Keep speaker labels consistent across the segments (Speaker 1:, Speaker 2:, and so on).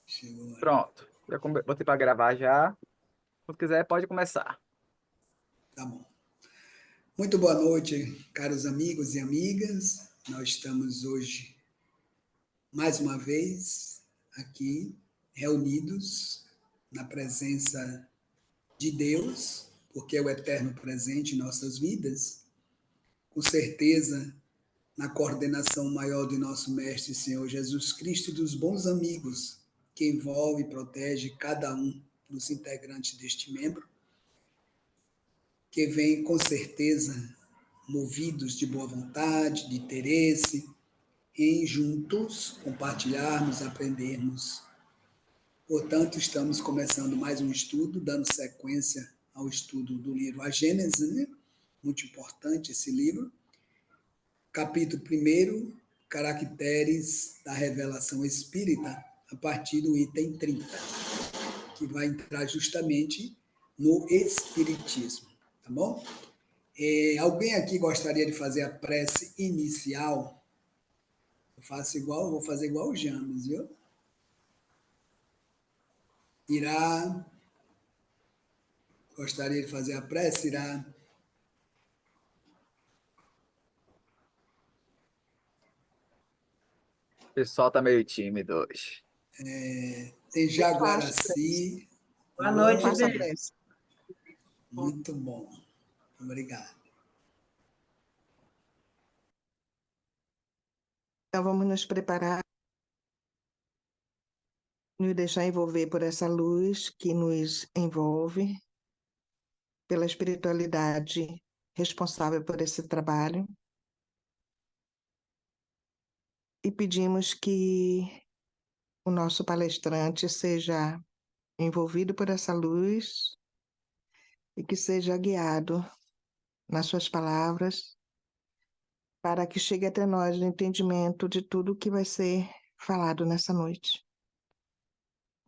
Speaker 1: Chegou.
Speaker 2: Pronto. Já botei para gravar já. Quando quiser, pode começar.
Speaker 1: Tá bom. Muito boa noite, caros amigos e amigas. Nós estamos hoje, mais uma vez, aqui, reunidos na presença de Deus, porque é o eterno presente em nossas vidas, com certeza, na coordenação maior de nosso Mestre e Senhor Jesus Cristo e dos bons amigos que envolve e protege cada um dos integrantes deste membro, que vem com certeza movidos de boa vontade, de interesse, em juntos compartilharmos, aprendermos. Portanto, estamos começando mais um estudo, dando sequência ao estudo do livro A Gênese, né? Muito importante esse livro. Capítulo 1, Caracteres da Revelação Espírita, a partir do item 30, que vai entrar justamente no Espiritismo, tá bom? Alguém aqui gostaria de fazer a prece inicial? Vou fazer igual o James, viu? Irá, gostaria de fazer a prece? Irá.
Speaker 2: O pessoal tá meio tímido hoje.
Speaker 1: Tem
Speaker 3: Eu faço prece.
Speaker 1: Jaguaraci.
Speaker 4: Boa noite,
Speaker 3: Faça a
Speaker 4: Bê.
Speaker 3: prece.
Speaker 1: Muito bom. Obrigado.
Speaker 3: Então, vamos nos preparar, nos deixar envolver por essa luz que nos envolve, pela espiritualidade responsável por esse trabalho. E pedimos que o nosso palestrante seja envolvido por essa luz e que seja guiado nas suas palavras, para que chegue até nós o entendimento de tudo o que vai ser falado nessa noite.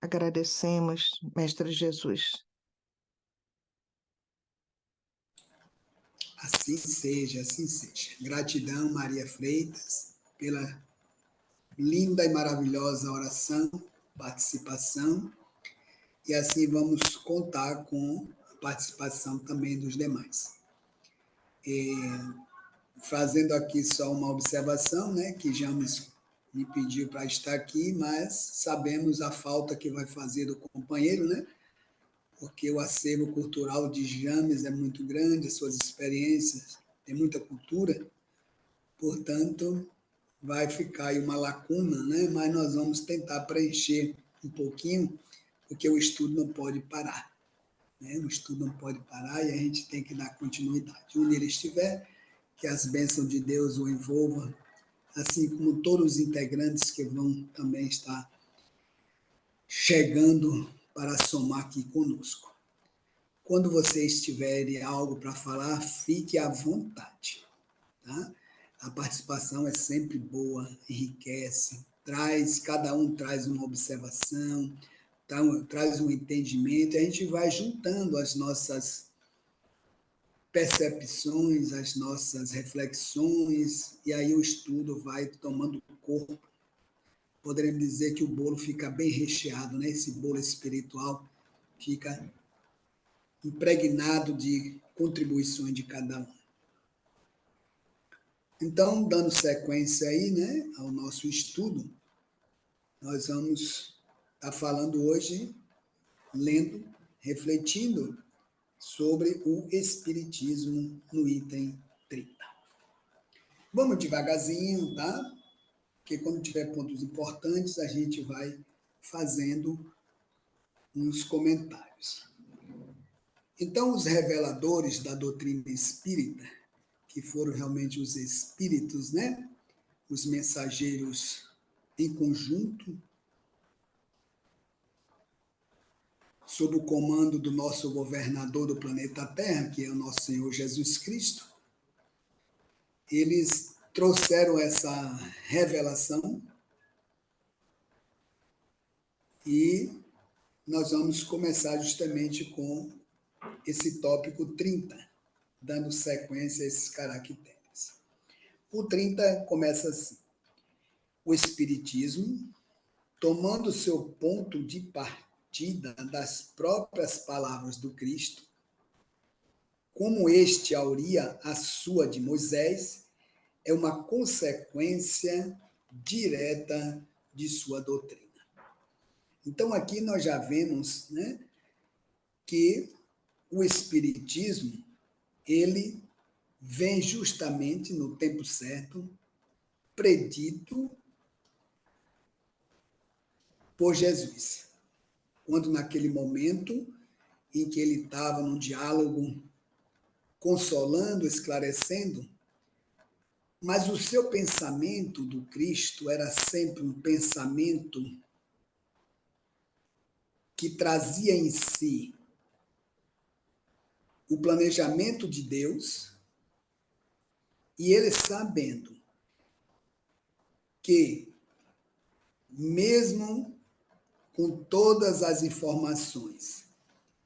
Speaker 3: Agradecemos, Mestre Jesus.
Speaker 1: Assim seja, assim seja. Gratidão, Maria Freitas, pela linda e maravilhosa oração, participação. E assim vamos contar com a participação também dos demais. Fazendo aqui só uma observação, né, que James me pediu para estar aqui, mas sabemos a falta que vai fazer do companheiro, né? Porque o acervo cultural de James é muito grande, suas experiências, tem muita cultura, portanto, vai ficar aí uma lacuna, né? Mas nós vamos tentar preencher um pouquinho, porque o estudo não pode parar, né? O estudo não pode parar e a gente tem que dar continuidade. Onde ele estiver, que as bênçãos de Deus o envolvam, assim como todos os integrantes que vão também estar chegando para somar aqui conosco. Quando vocês tiverem algo para falar, fique à vontade, tá? A participação é sempre boa, enriquece, cada um traz uma observação, traz um entendimento, e a gente vai juntando as nossas percepções, as nossas reflexões, e aí o estudo vai tomando corpo. Poderemos dizer que o bolo fica bem recheado, né? Esse bolo espiritual fica impregnado de contribuições de cada um. Então, dando sequência aí, né, ao nosso estudo, nós vamos estar falando hoje, lendo, refletindo sobre o Espiritismo no item 30. Vamos devagarzinho, tá? Porque quando tiver pontos importantes, a gente vai fazendo uns comentários. Então, os reveladores da doutrina espírita, que foram realmente os espíritos, né? Os mensageiros em conjunto, sob o comando do nosso governador do planeta Terra, que é o nosso Senhor Jesus Cristo, eles trouxeram essa revelação e nós vamos começar justamente com esse tópico 30, dando sequência a esses caracteres. O 30 começa assim: o Espiritismo, tomando seu ponto de partida das próprias palavras do Cristo, como este auria a sua de Moisés, é uma consequência direta de sua doutrina. Então, aqui nós já vemos, né, que o Espiritismo, ele vem justamente no tempo certo, predito por Jesus. Quando naquele momento em que ele estava num diálogo, consolando, esclarecendo, mas o seu pensamento do Cristo era sempre um pensamento que trazia em si o planejamento de Deus, e ele sabendo que, mesmo com todas as informações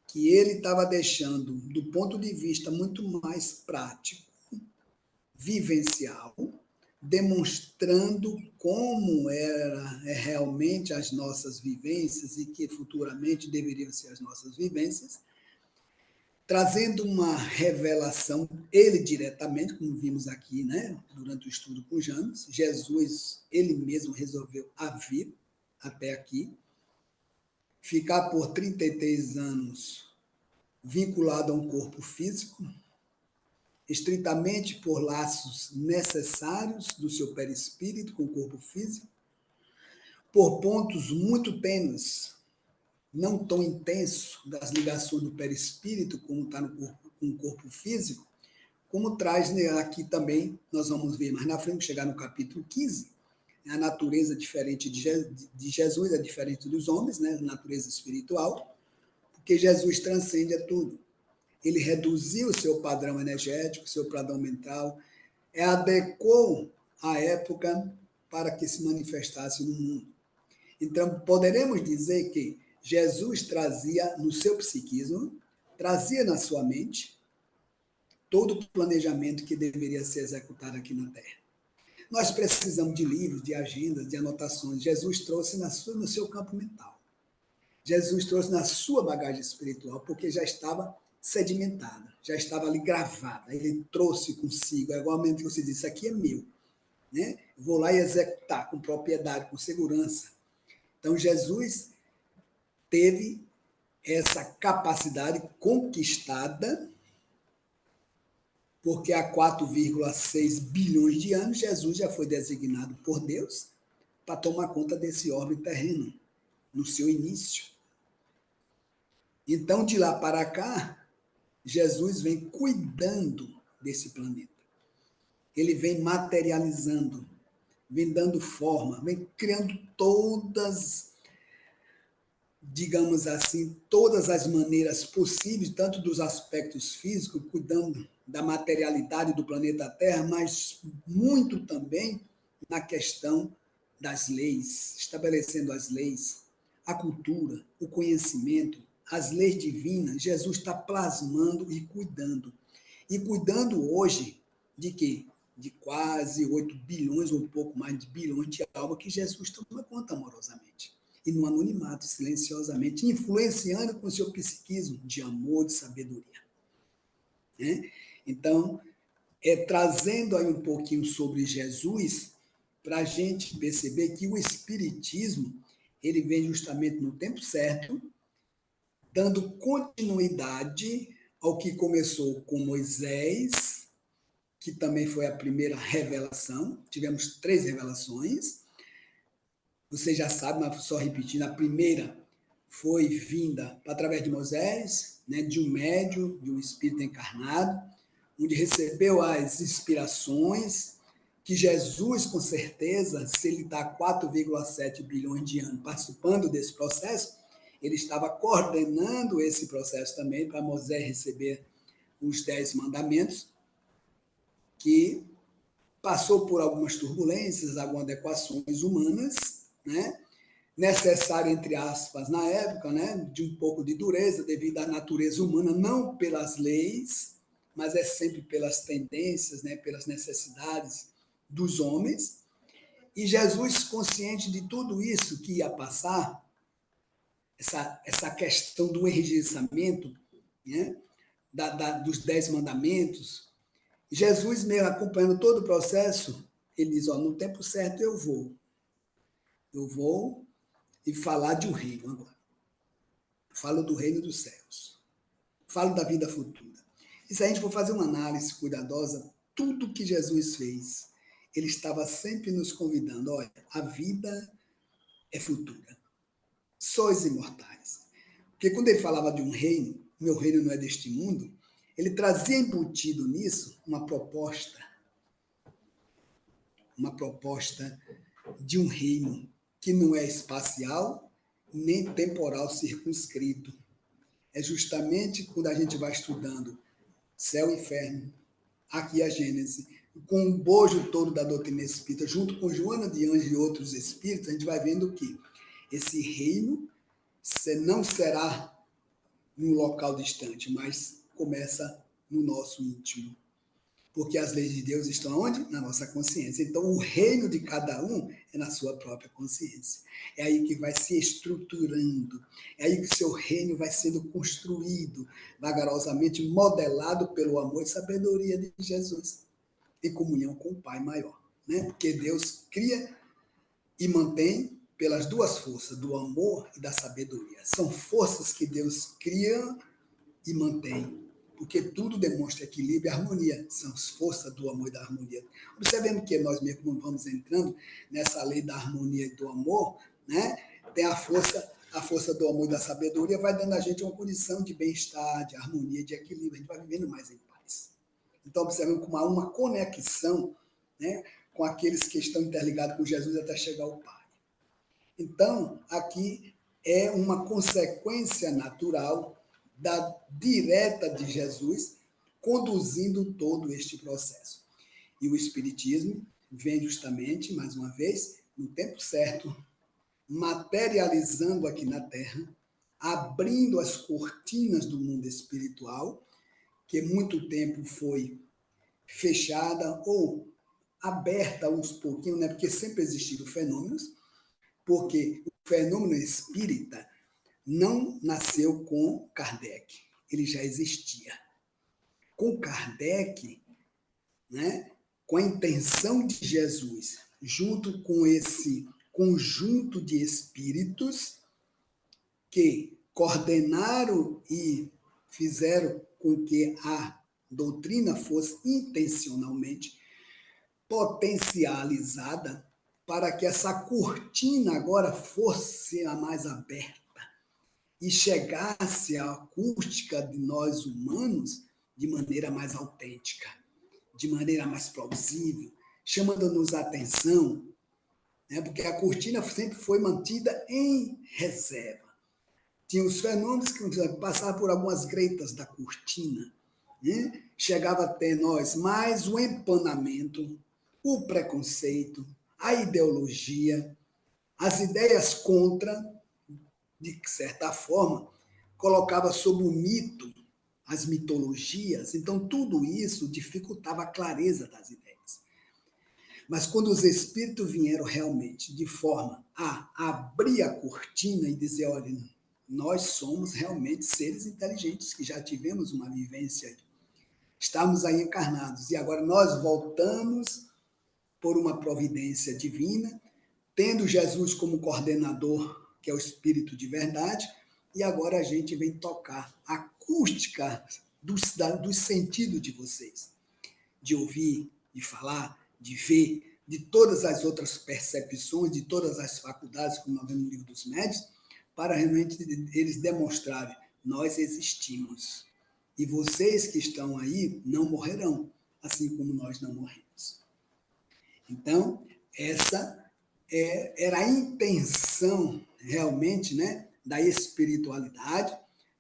Speaker 1: que ele estava deixando do ponto de vista muito mais prático, vivencial, demonstrando como é realmente as nossas vivências e que futuramente deveriam ser as nossas vivências, trazendo uma revelação, ele diretamente, como vimos aqui, né, durante o estudo com James, Jesus, ele mesmo resolveu vir até aqui, ficar por 33 anos vinculado a um corpo físico, estritamente por laços necessários do seu perispírito com o corpo físico, por pontos muito tênues, não tão intensos das ligações do perispírito, como está no corpo físico, como traz, né, aqui também, nós vamos ver mais na frente, chegar no capítulo 15, a natureza diferente de Jesus é diferente dos homens, né, a natureza espiritual, porque Jesus transcende a tudo. Ele reduziu o seu padrão energético, seu padrão mental, adequou a época para que se manifestasse no mundo. Então, poderemos dizer que Jesus trazia no seu psiquismo, trazia na sua mente, todo o planejamento que deveria ser executado aqui na Terra. Nós precisamos de livros, de agendas, de anotações. Jesus trouxe no seu campo mental. Jesus trouxe na sua bagagem espiritual, porque já estava sedimentada, já estava ali gravada. Ele trouxe consigo, igualmente que você disse, isso aqui é meu, né? Vou lá e executar com propriedade, com segurança. Então, Jesus teve essa capacidade conquistada, porque há 4,6 bilhões de anos, Jesus já foi designado por Deus para tomar conta desse orbe terreno, no seu início. Então, de lá para cá, Jesus vem cuidando desse planeta. Ele vem materializando, vem dando forma, vem criando todas, digamos assim, todas as maneiras possíveis, tanto dos aspectos físicos, cuidando da materialidade do planeta Terra, mas muito também na questão das leis, estabelecendo as leis, a cultura, o conhecimento, as leis divinas. Jesus está plasmando e cuidando. E cuidando hoje de quê? De quase 8 bilhões, ou um pouco mais de bilhões de almas que Jesus toma conta amorosamente. E no anonimato, silenciosamente, influenciando com o seu psiquismo de amor, de sabedoria. Né? Então, trazendo aí um pouquinho sobre Jesus, para a gente perceber que o Espiritismo, ele vem justamente no tempo certo, dando continuidade ao que começou com Moisés, que também foi a primeira revelação. Tivemos 3 revelações. Você já sabe, mas só repetindo, a primeira foi vinda através de Moisés, né, de um médium, de um espírito encarnado, onde recebeu as inspirações que Jesus, com certeza, se ele está 4,7 bilhões de anos participando desse processo, ele estava coordenando esse processo também para Moisés receber os 10 mandamentos, que passou por algumas turbulências, algumas adequações humanas, né? Necessário, entre aspas, na época, né? De um pouco de dureza devido à natureza humana, não pelas leis, mas é sempre pelas tendências, né? Pelas necessidades dos homens. E Jesus, consciente de tudo isso que ia passar, essa questão do enrijecimento, né, dos 10 mandamentos, Jesus, mesmo acompanhando todo o processo, ele diz, no tempo certo eu vou e falar de um reino agora. Falo do reino dos céus. Falo da vida futura. E se a gente for fazer uma análise cuidadosa, tudo que Jesus fez, ele estava sempre nos convidando, olha, a vida é futura. Sois imortais. Porque quando ele falava de um reino, meu reino não é deste mundo, ele trazia embutido nisso uma proposta de um reino que não é espacial nem temporal circunscrito. É justamente quando a gente vai estudando céu e inferno, aqui a Gênese, com o bojo todo da doutrina espírita, junto com Joana de Anjos e outros espíritos, a gente vai vendo que esse reino não será num local distante, mas começa no nosso íntimo. Porque as leis de Deus estão onde? Na nossa consciência. Então, o reino de cada um é na sua própria consciência. É aí que vai se estruturando. É aí que o seu reino vai sendo construído, vagarosamente modelado pelo amor e sabedoria de Jesus, em comunhão com o Pai maior. Né? Porque Deus cria e mantém pelas duas forças, do amor e da sabedoria. São forças que Deus cria e mantém, porque tudo demonstra equilíbrio e harmonia. São as forças do amor e da harmonia. Observemos que nós mesmo vamos entrando nessa lei da harmonia e do amor, né? Tem a força do amor e da sabedoria, vai dando a gente uma condição de bem-estar, de harmonia, de equilíbrio. A gente vai vivendo mais em paz. Então, observemos como há uma conexão, né, com aqueles que estão interligados com Jesus até chegar ao Pai. Então, aqui é uma consequência natural da direta de Jesus, conduzindo todo este processo. E o Espiritismo vem justamente, mais uma vez, no tempo certo, materializando aqui na Terra, abrindo as cortinas do mundo espiritual, que muito tempo foi fechada ou aberta aos pouquinhos, né? Porque sempre existiram fenômenos, porque o fenômeno espírita não nasceu com Kardec, ele já existia. Com Kardec, né, com a intenção de Jesus, junto com esse conjunto de espíritos que coordenaram e fizeram com que a doutrina fosse intencionalmente potencializada para que essa cortina agora fosse a mais aberta e chegasse à acústica de nós humanos de maneira mais autêntica, de maneira mais plausível, chamando-nos a atenção, né? Porque a cortina sempre foi mantida em reserva. Tinha os fenômenos que passavam por algumas greitas da cortina, né? Chegava até nós mais o empanamento, o preconceito, a ideologia, as ideias contra, de certa forma, colocava sob o mito, as mitologias. Então, tudo isso dificultava a clareza das ideias. Mas quando os espíritos vieram realmente de forma a abrir a cortina e dizer, olha, nós somos realmente seres inteligentes que já tivemos uma vivência, estamos aí encarnados, e agora nós voltamos por uma providência divina, tendo Jesus como coordenador, que é o Espírito de verdade, e agora a gente vem tocar a acústica dos sentidos de vocês, de ouvir, de falar, de ver, de todas as outras percepções, de todas as faculdades, como nós vemos no livro dos médiuns, para realmente eles demonstrarem, nós existimos. E vocês que estão aí não morrerão, assim como nós não morremos. Então, essa era a intenção realmente, né, da espiritualidade,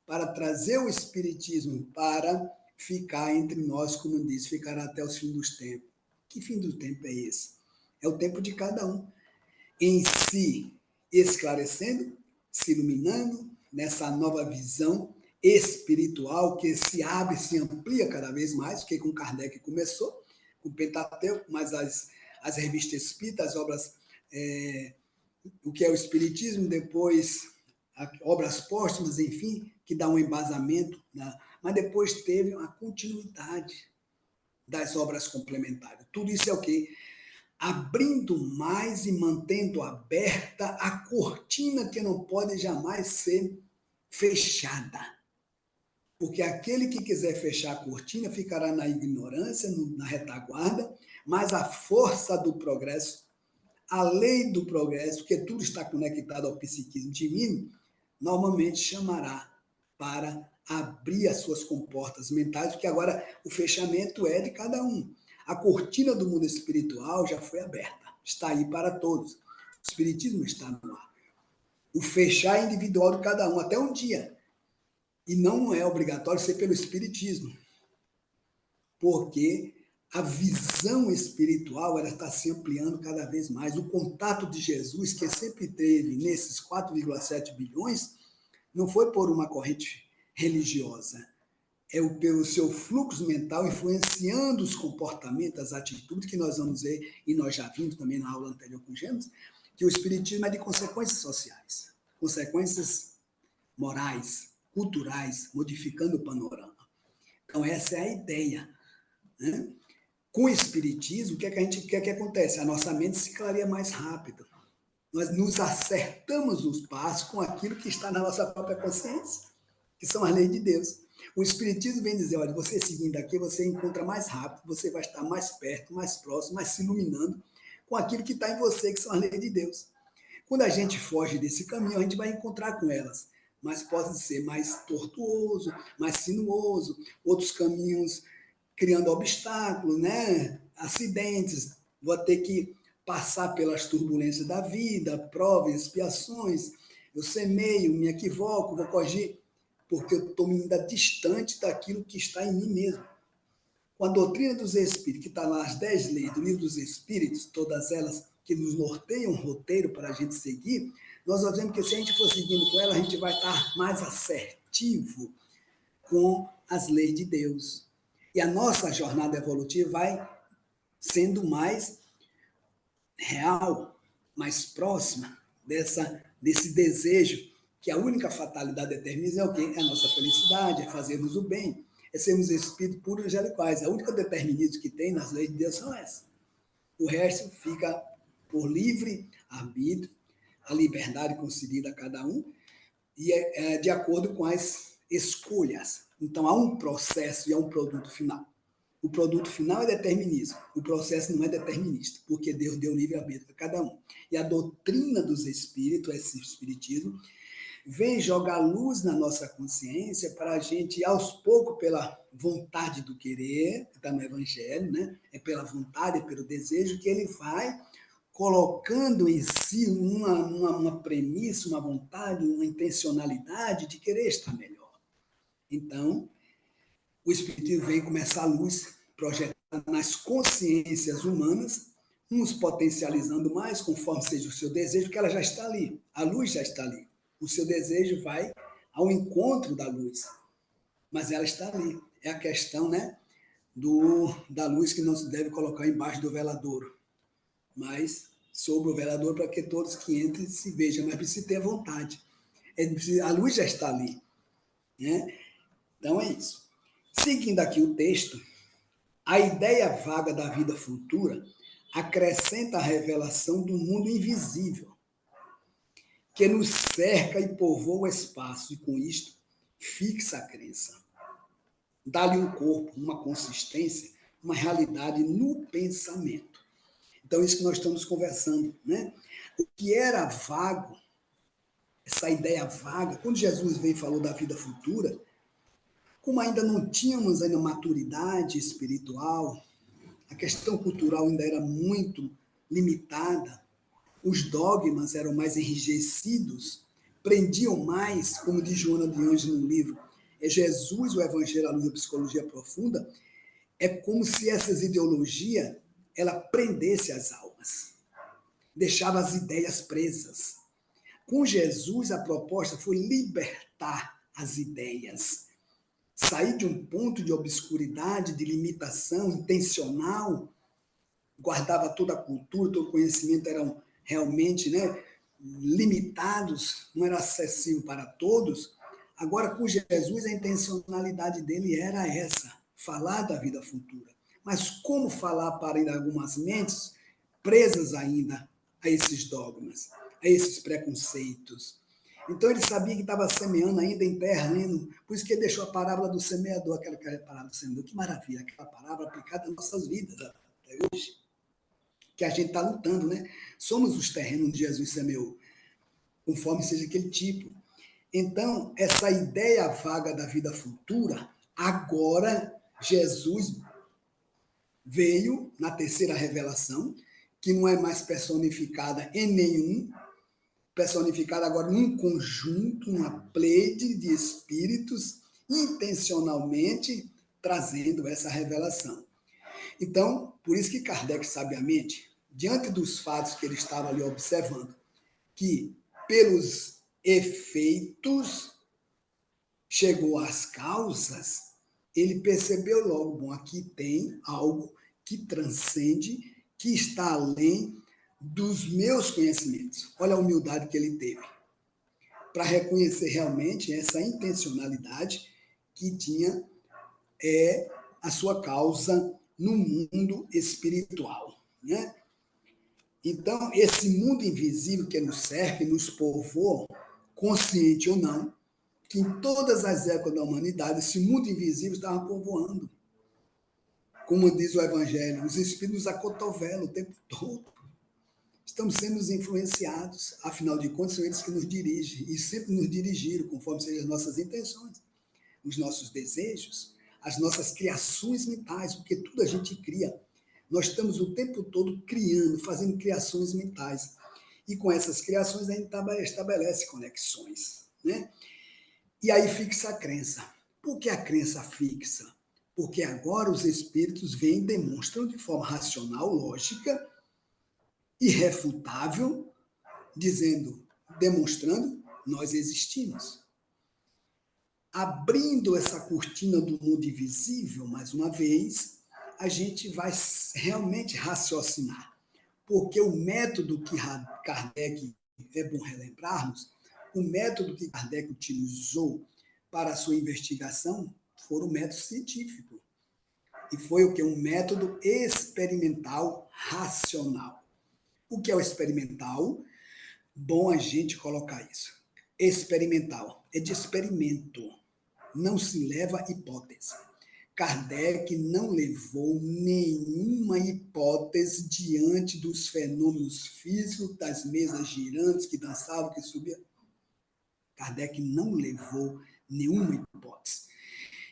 Speaker 1: para trazer o espiritismo para ficar entre nós, como diz, ficará até os fins dos tempos. Que fim do tempo é esse? É o tempo de cada um em si esclarecendo, se iluminando nessa nova visão espiritual que se abre, se amplia cada vez mais, porque com Kardec começou, com o Pentateuco, mas as revistas espíritas, as obras o que é o Espiritismo, depois obras póstumas, enfim, que dá um embasamento, né? Mas depois teve uma continuidade das obras complementares. Tudo isso é o quê? Abrindo mais e mantendo aberta a cortina que não pode jamais ser fechada. Porque aquele que quiser fechar a cortina ficará na ignorância, na retaguarda, mas a força do progresso, a lei do progresso, porque tudo está conectado ao psiquismo divino, normalmente chamará para abrir as suas comportas mentais, porque agora o fechamento é de cada um. A cortina do mundo espiritual já foi aberta, está aí para todos. O espiritismo está no ar. O fechar é individual de cada um, até um dia. E não é obrigatório ser pelo espiritismo, porque a visão espiritual ela está se ampliando cada vez mais. O contato de Jesus, que sempre teve nesses 4,7 bilhões, não foi por uma corrente religiosa, é pelo seu fluxo mental influenciando os comportamentos, as atitudes que nós vamos ver, e nós já vimos também na aula anterior com Gêmeos, que o espiritismo é de consequências sociais, consequências morais, culturais, modificando o panorama. Então, essa é a ideia. Né? Com o espiritismo, o que é que acontece? A nossa mente se clareia mais rápido. Nós nos acertamos os passos com aquilo que está na nossa própria consciência, que são as leis de Deus. O espiritismo vem dizer, olha, você seguindo aqui, você encontra mais rápido, você vai estar mais perto, mais próximo, mais se iluminando com aquilo que está em você, que são as leis de Deus. Quando a gente foge desse caminho, a gente vai encontrar com elas, mas pode ser mais tortuoso, mais sinuoso, outros caminhos criando obstáculos, né? Acidentes, vou ter que passar pelas turbulências da vida, provas, expiações, eu semeio, me equivoco, vou corrigir, porque eu estou ainda distante daquilo que está em mim mesmo. Com a doutrina dos Espíritos, que está lá as 10 leis do livro dos Espíritos, todas elas que nos norteiam um roteiro para a gente seguir, nós vemos que se a gente for seguindo com ela, a gente vai estar mais assertivo com as leis de Deus. E a nossa jornada evolutiva vai sendo mais real, mais próxima desse desejo, que a única fatalidade determina é o quê? É a nossa felicidade, é fazermos o bem, é sermos espíritos puros e angelicais. A única determinismo que tem nas leis de Deus são essas. O resto fica por livre arbítrio, a liberdade concedida a cada um, e é de acordo com as escolhas. Então, há um processo e há um produto final. O produto final é determinismo, o processo não é determinista, porque Deus deu livre-arbítrio a cada um. E a doutrina dos espíritos, esse espiritismo, vem jogar luz na nossa consciência para a gente, aos poucos, pela vontade do querer, que está no Evangelho, né? É pela vontade, é pelo desejo, que ele vai colocando em si uma premissa, uma vontade, uma intencionalidade de querer estar melhor. Então, o Espiritismo vem começar a luz projetada nas consciências humanas, uns potencializando mais, conforme seja o seu desejo, que ela já está ali, a luz já está ali. O seu desejo vai ao encontro da luz, mas ela está ali. É a questão, né, da luz que não se deve colocar embaixo do veladouro, mas sobre o velador para que todos que entrem se vejam, mas precisa ter vontade. A luz já está ali. Né? Então é isso. Seguindo aqui o texto, a ideia vaga da vida futura acrescenta a revelação do mundo invisível, que nos cerca e povoa o espaço, e com isto fixa a crença. Dá-lhe um corpo, uma consistência, uma realidade no pensamento. Então, isso que nós estamos conversando, né? O que era vago, essa ideia vaga, quando Jesus veio e falou da vida futura, como ainda não tínhamos ainda maturidade espiritual, a questão cultural ainda era muito limitada, os dogmas eram mais enrijecidos, prendiam mais, como diz Joana de Anjos no livro, é Jesus, o Evangelho à luz da psicologia profunda, é como se essas ideologias ela prendesse as almas, deixava as ideias presas. Com Jesus, a proposta foi libertar as ideias, sair de um ponto de obscuridade, de limitação intencional, guardava toda a cultura, todo o conhecimento eram realmente, né, limitados, não era acessível para todos. Agora, com Jesus, a intencionalidade dele era essa, falar da vida futura. Mas como falar para algumas mentes presas ainda a esses dogmas, a esses preconceitos? Então ele sabia que estava semeando ainda em terra, por isso que ele deixou a parábola do semeador, aquela parábola do semeador. Que maravilha, aquela parábola aplicada nas nossas vidas até hoje, que a gente está lutando, né? Somos os terrenos onde Jesus semeou, conforme seja aquele tipo. Então, essa ideia vaga da vida futura, agora Jesus veio na terceira revelação, que não é mais personificada em nenhum, personificada agora num conjunto, uma pleide de espíritos, intencionalmente trazendo essa revelação. Então, por isso que Kardec, sabiamente, diante dos fatos que ele estava ali observando, que pelos efeitos chegou às causas, ele percebeu logo, bom, aqui tem algo que transcende, que está além dos meus conhecimentos. Olha a humildade que ele teve para reconhecer realmente essa intencionalidade que tinha a sua causa no mundo espiritual, né? Então, esse mundo invisível que nos cerca e nos povoa, consciente ou não, que em todas as épocas da humanidade, esse mundo invisível estava povoando. Como diz o Evangelho, os espíritos nos acotovelam o tempo todo. Estamos sendo influenciados, afinal de contas, são eles que nos dirigem, e sempre nos dirigiram, conforme sejam as nossas intenções, os nossos desejos, as nossas criações mentais, porque tudo a gente cria. Nós estamos o tempo todo criando, fazendo criações mentais. E com essas criações a gente estabelece conexões, né? E aí fixa a crença. Por que a crença fixa? Porque agora os espíritos vêm e demonstram de forma racional, lógica, irrefutável, demonstrando, nós existimos. Abrindo essa cortina do mundo invisível, mais uma vez, a gente vai realmente raciocinar. Porque o método que Kardec, é bom relembrarmos, o método que Kardec utilizou para a sua investigação foi o método científico. E foi o que? Um método experimental racional. O que é o experimental? Bom a gente colocar isso. Experimental é de experimento. Não se leva hipótese. Kardec não levou nenhuma hipótese diante dos fenômenos físicos, das mesas girantes que dançavam, que subiam. Kardec não levou nenhuma hipótese.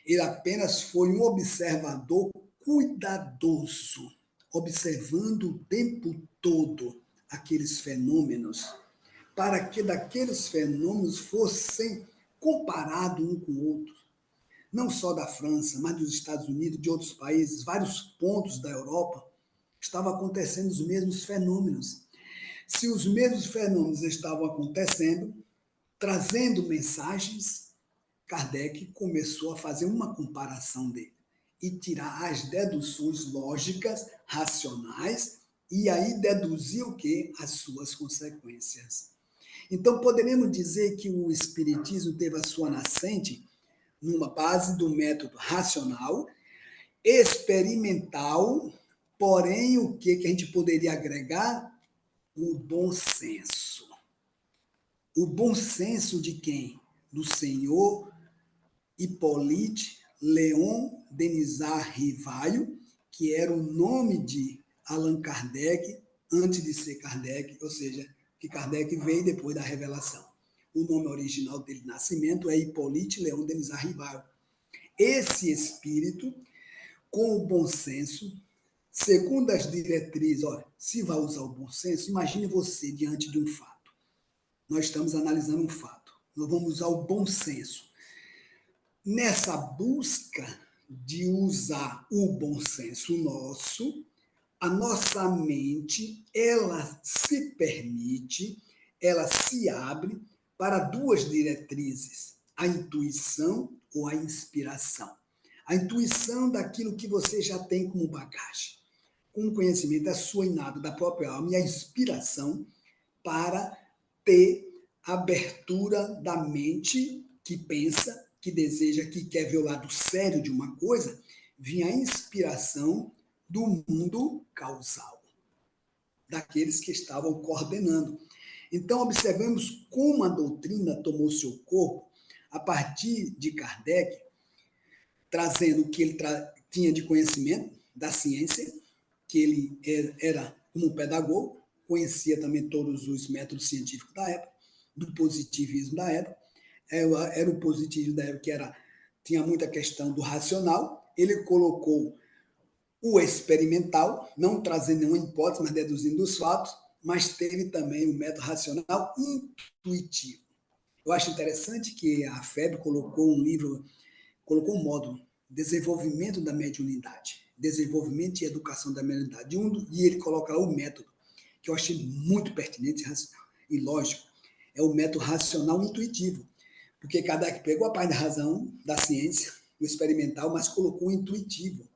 Speaker 1: Ele apenas foi um observador cuidadoso, observando o tempo todo aqueles fenômenos, para que daqueles fenômenos fossem comparados um com o outro. Não só da França, mas dos Estados Unidos, de outros países, vários pontos da Europa, estavam acontecendo os mesmos fenômenos. Se os mesmos fenômenos estavam acontecendo, trazendo mensagens, Kardec começou a fazer uma comparação dele e tirar as deduções lógicas, racionais, e aí deduzir o quê? As suas consequências. Então, poderemos dizer que o Espiritismo teve a sua nascente numa base do método racional, experimental, porém, o que a gente poderia agregar? O bom senso. O bom senso de quem? Do senhor Hippolyte Léon Denisard Rivaio, que era o nome de Allan Kardec antes de ser Kardec, ou seja, que Kardec veio depois da revelação. O nome original dele de nascimento é Hippolyte Léon Denisard Rivaio. Esse espírito, com o bom senso, segundo as diretrizes, olha, se vai usar o bom senso, imagine você diante de um fato. Nós estamos analisando um fato. Nós vamos usar o bom senso. Nessa busca de usar o bom senso nosso, a nossa mente, ela se permite, ela se abre para duas diretrizes, a intuição ou a inspiração. A intuição daquilo que você já tem como bagagem, como conhecimento, é sua inato da própria alma, e a inspiração para ter abertura da mente que pensa, que deseja, que quer ver o lado sério de uma coisa, vinha a inspiração do mundo causal, daqueles que estavam coordenando. Então, observamos como a doutrina tomou seu corpo a partir de Kardec, trazendo o que ele tinha de conhecimento da ciência, que ele era como um pedagogo, conhecia também todos os métodos científicos da época, do positivismo da época. Era o positivismo da época que tinha muita questão do racional. Ele colocou o experimental, não trazendo nenhuma hipótese, mas deduzindo dos fatos, mas teve também o método racional intuitivo. Eu acho interessante que a FEB colocou um módulo, Desenvolvimento da Mediunidade, Desenvolvimento e Educação da Mediunidade, e ele coloca lá o método, que eu achei muito pertinente e lógico, é o método racional intuitivo, porque Kardec pegou a parte da razão, da ciência, do experimental, mas colocou o intuitivo,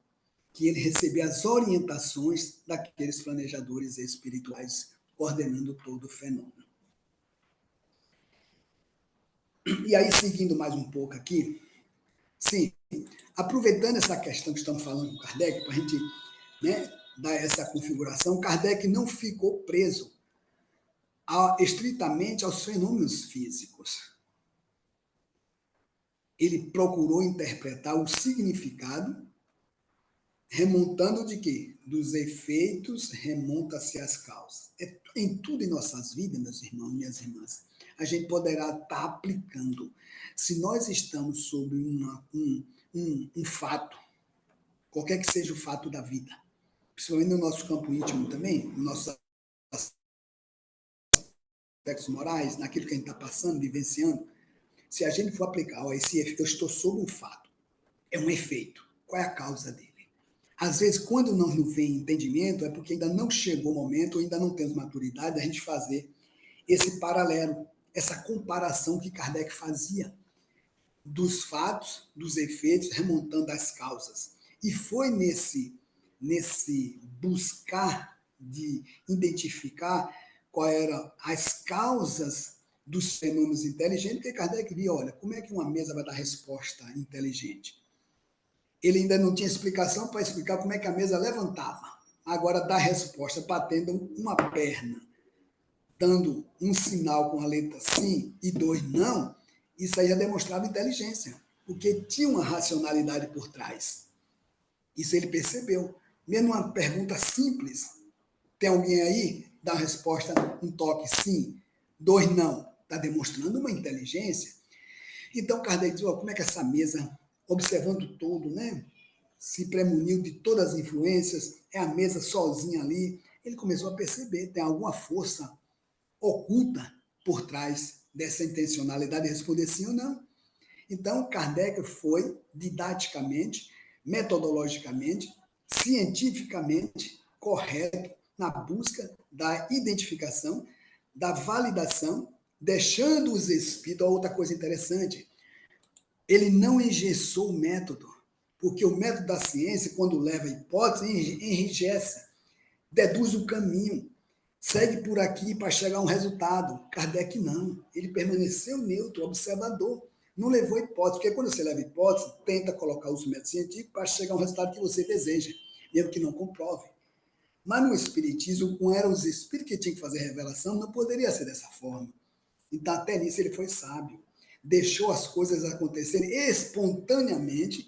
Speaker 1: que ele recebia as orientações daqueles planejadores espirituais, coordenando todo o fenômeno. E aí, seguindo mais um pouco aqui, sim, aproveitando essa questão que estamos falando com Kardec, para a gente dar essa configuração, Kardec não ficou preso estritamente aos fenômenos físicos. Ele procurou interpretar o significado, remontando de quê? Dos efeitos, remonta-se às causas. Em tudo em nossas vidas, meus irmãos e minhas irmãs, a gente poderá estar aplicando. Se nós estamos sobre um fato, qualquer que seja o fato da vida, principalmente no nosso campo íntimo também, nos nossos aspectos morais, naquilo que a gente está passando, vivenciando, se a gente for aplicar, eu estou sob um fato, é um efeito. Qual é a causa dele? Às vezes, quando não vem entendimento, é porque ainda não chegou o momento, ou ainda não temos maturidade da gente fazer esse paralelo, essa comparação que Kardec fazia dos fatos, dos efeitos, remontando às causas. E foi nesse buscar de identificar quais eram as causas dos fenômenos inteligentes que Kardec via, olha, como é que uma mesa vai dar resposta inteligente? Ele ainda não tinha explicação para explicar como é que a mesa levantava. Agora dá resposta batendo uma perna, dando um sinal com a letra sim e 2 não, isso aí já demonstrava inteligência, porque tinha uma racionalidade por trás. Isso ele percebeu. Mesmo uma pergunta simples, tem alguém aí? Dá a resposta, um toque sim, 2 não. Está demonstrando uma inteligência. Então, Kardec diz, como é que essa mesa, observando todo, se premuniu de todas as influências, é a mesa sozinha ali. Ele começou a perceber, tem alguma força oculta por trás dessa intencionalidade de responder sim ou não. Então, Kardec foi didaticamente, metodologicamente, cientificamente correto na busca da identificação, da validação, deixando os espíritos. Outra coisa interessante, ele não engessou o método, porque o método da ciência, quando leva a hipótese, enrijece, deduz o caminho, segue por aqui para chegar a um resultado. Kardec não, ele permaneceu neutro, observador, não levou hipótese, porque quando você leva hipótese, tenta colocar os métodos científicos para chegar a um resultado que você deseja, mesmo que não comprove. Mas no Espiritismo, como eram os espíritos que tinham que fazer revelação, não poderia ser dessa forma. Então, até nisso, ele foi sábio. Deixou as coisas acontecerem espontaneamente,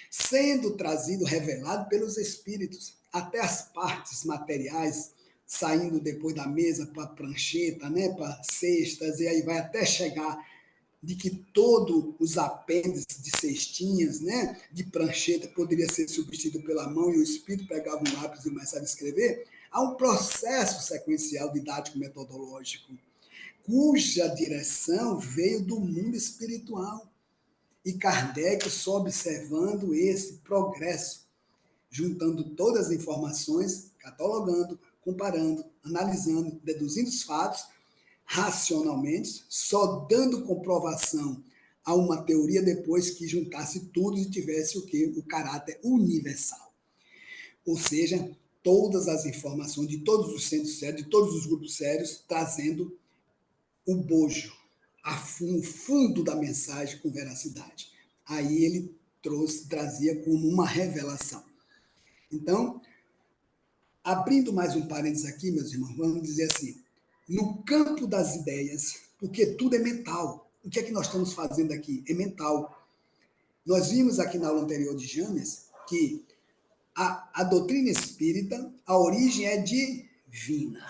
Speaker 1: sendo trazido, revelado pelos espíritos. Até as partes materiais, saindo depois da mesa para prancheta, para cestas, e aí vai até chegar de que todos os apêndices de cestinhas, de prancheta, poderia ser substituído pela mão e o espírito pegava um lápis e começava a escrever. Há um processo sequencial didático-metodológico, cuja direção veio do mundo espiritual. E Kardec só observando esse progresso, juntando todas as informações, catalogando, comparando, analisando, deduzindo os fatos, racionalmente, só dando comprovação a uma teoria depois que juntasse tudo e tivesse o quê? O caráter universal. Ou seja, todas as informações de todos os centros sérios, de todos os grupos sérios, trazendo o bojo, o fundo da mensagem com veracidade. Aí ele trazia como uma revelação. Então, abrindo mais um parênteses aqui, meus irmãos, vamos dizer assim, no campo das ideias, porque tudo é mental. O que é que nós estamos fazendo aqui? É mental. Nós vimos aqui na aula anterior de James que a doutrina espírita, a origem é divina.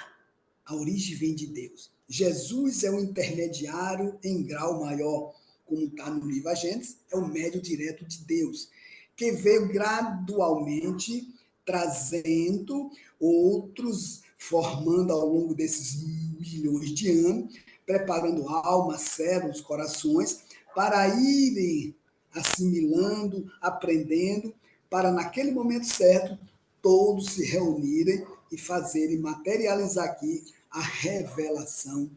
Speaker 1: A origem vem de Deus. Jesus é o intermediário em grau maior, como está no livro A Gênesis, é o médio direto de Deus, que veio gradualmente trazendo outros, formando ao longo desses milhões de anos, preparando almas, cérebros, corações, para irem assimilando, aprendendo, para naquele momento certo, todos se reunirem e fazerem materializar aqui a revelação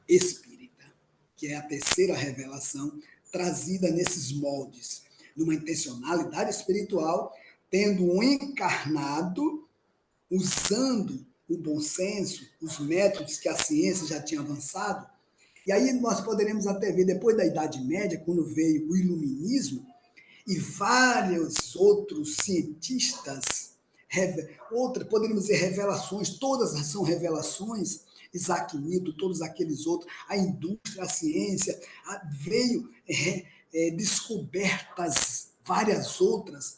Speaker 1: espírita, que é a terceira revelação trazida nesses moldes, numa intencionalidade espiritual, tendo um encarnado, usando o bom senso, os métodos que a ciência já tinha avançado. E aí nós poderemos até ver, depois da Idade Média, quando veio o Iluminismo, e vários outros cientistas, poderíamos dizer revelações, todas são revelações, Isaac Newton, todos aqueles outros, a indústria, a ciência, veio descobertas várias outras.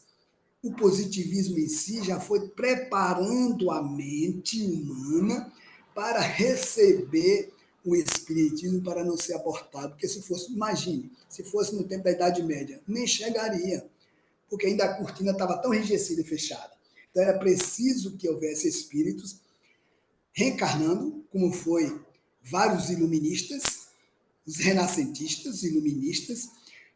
Speaker 1: O positivismo em si já foi preparando a mente humana para receber o espiritismo, para não ser abortado. Porque se fosse, imagine, se fosse no tempo da Idade Média, nem chegaria, porque ainda a cortina estava tão enrijecida e fechada. Então era preciso que houvesse espíritos reencarnando, como foi vários iluministas, os renascentistas, iluministas,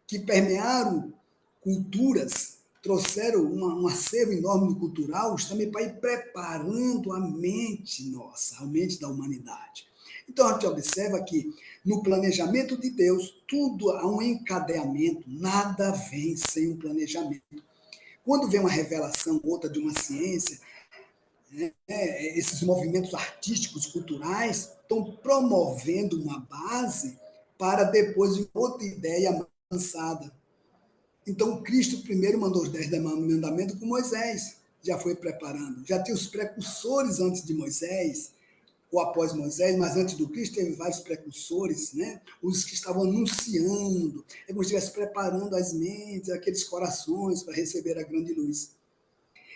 Speaker 1: que permearam culturas, trouxeram um acervo enorme cultural, também para ir preparando a mente nossa, a mente da humanidade. Então, a gente observa que no planejamento de Deus, tudo há um encadeamento, nada vem sem um planejamento. Quando vem uma revelação, outra de uma ciência, esses movimentos artísticos, culturais, estão promovendo uma base para depois de outra ideia avançada. Então, Cristo primeiro mandou os 10 mandamentos com Moisés, já foi preparando. Já tem os precursores antes de Moisés, ou após Moisés, mas antes do Cristo teve vários precursores, né? Os que estavam anunciando, é como se estivesse preparando as mentes, aqueles corações para receber a grande luz.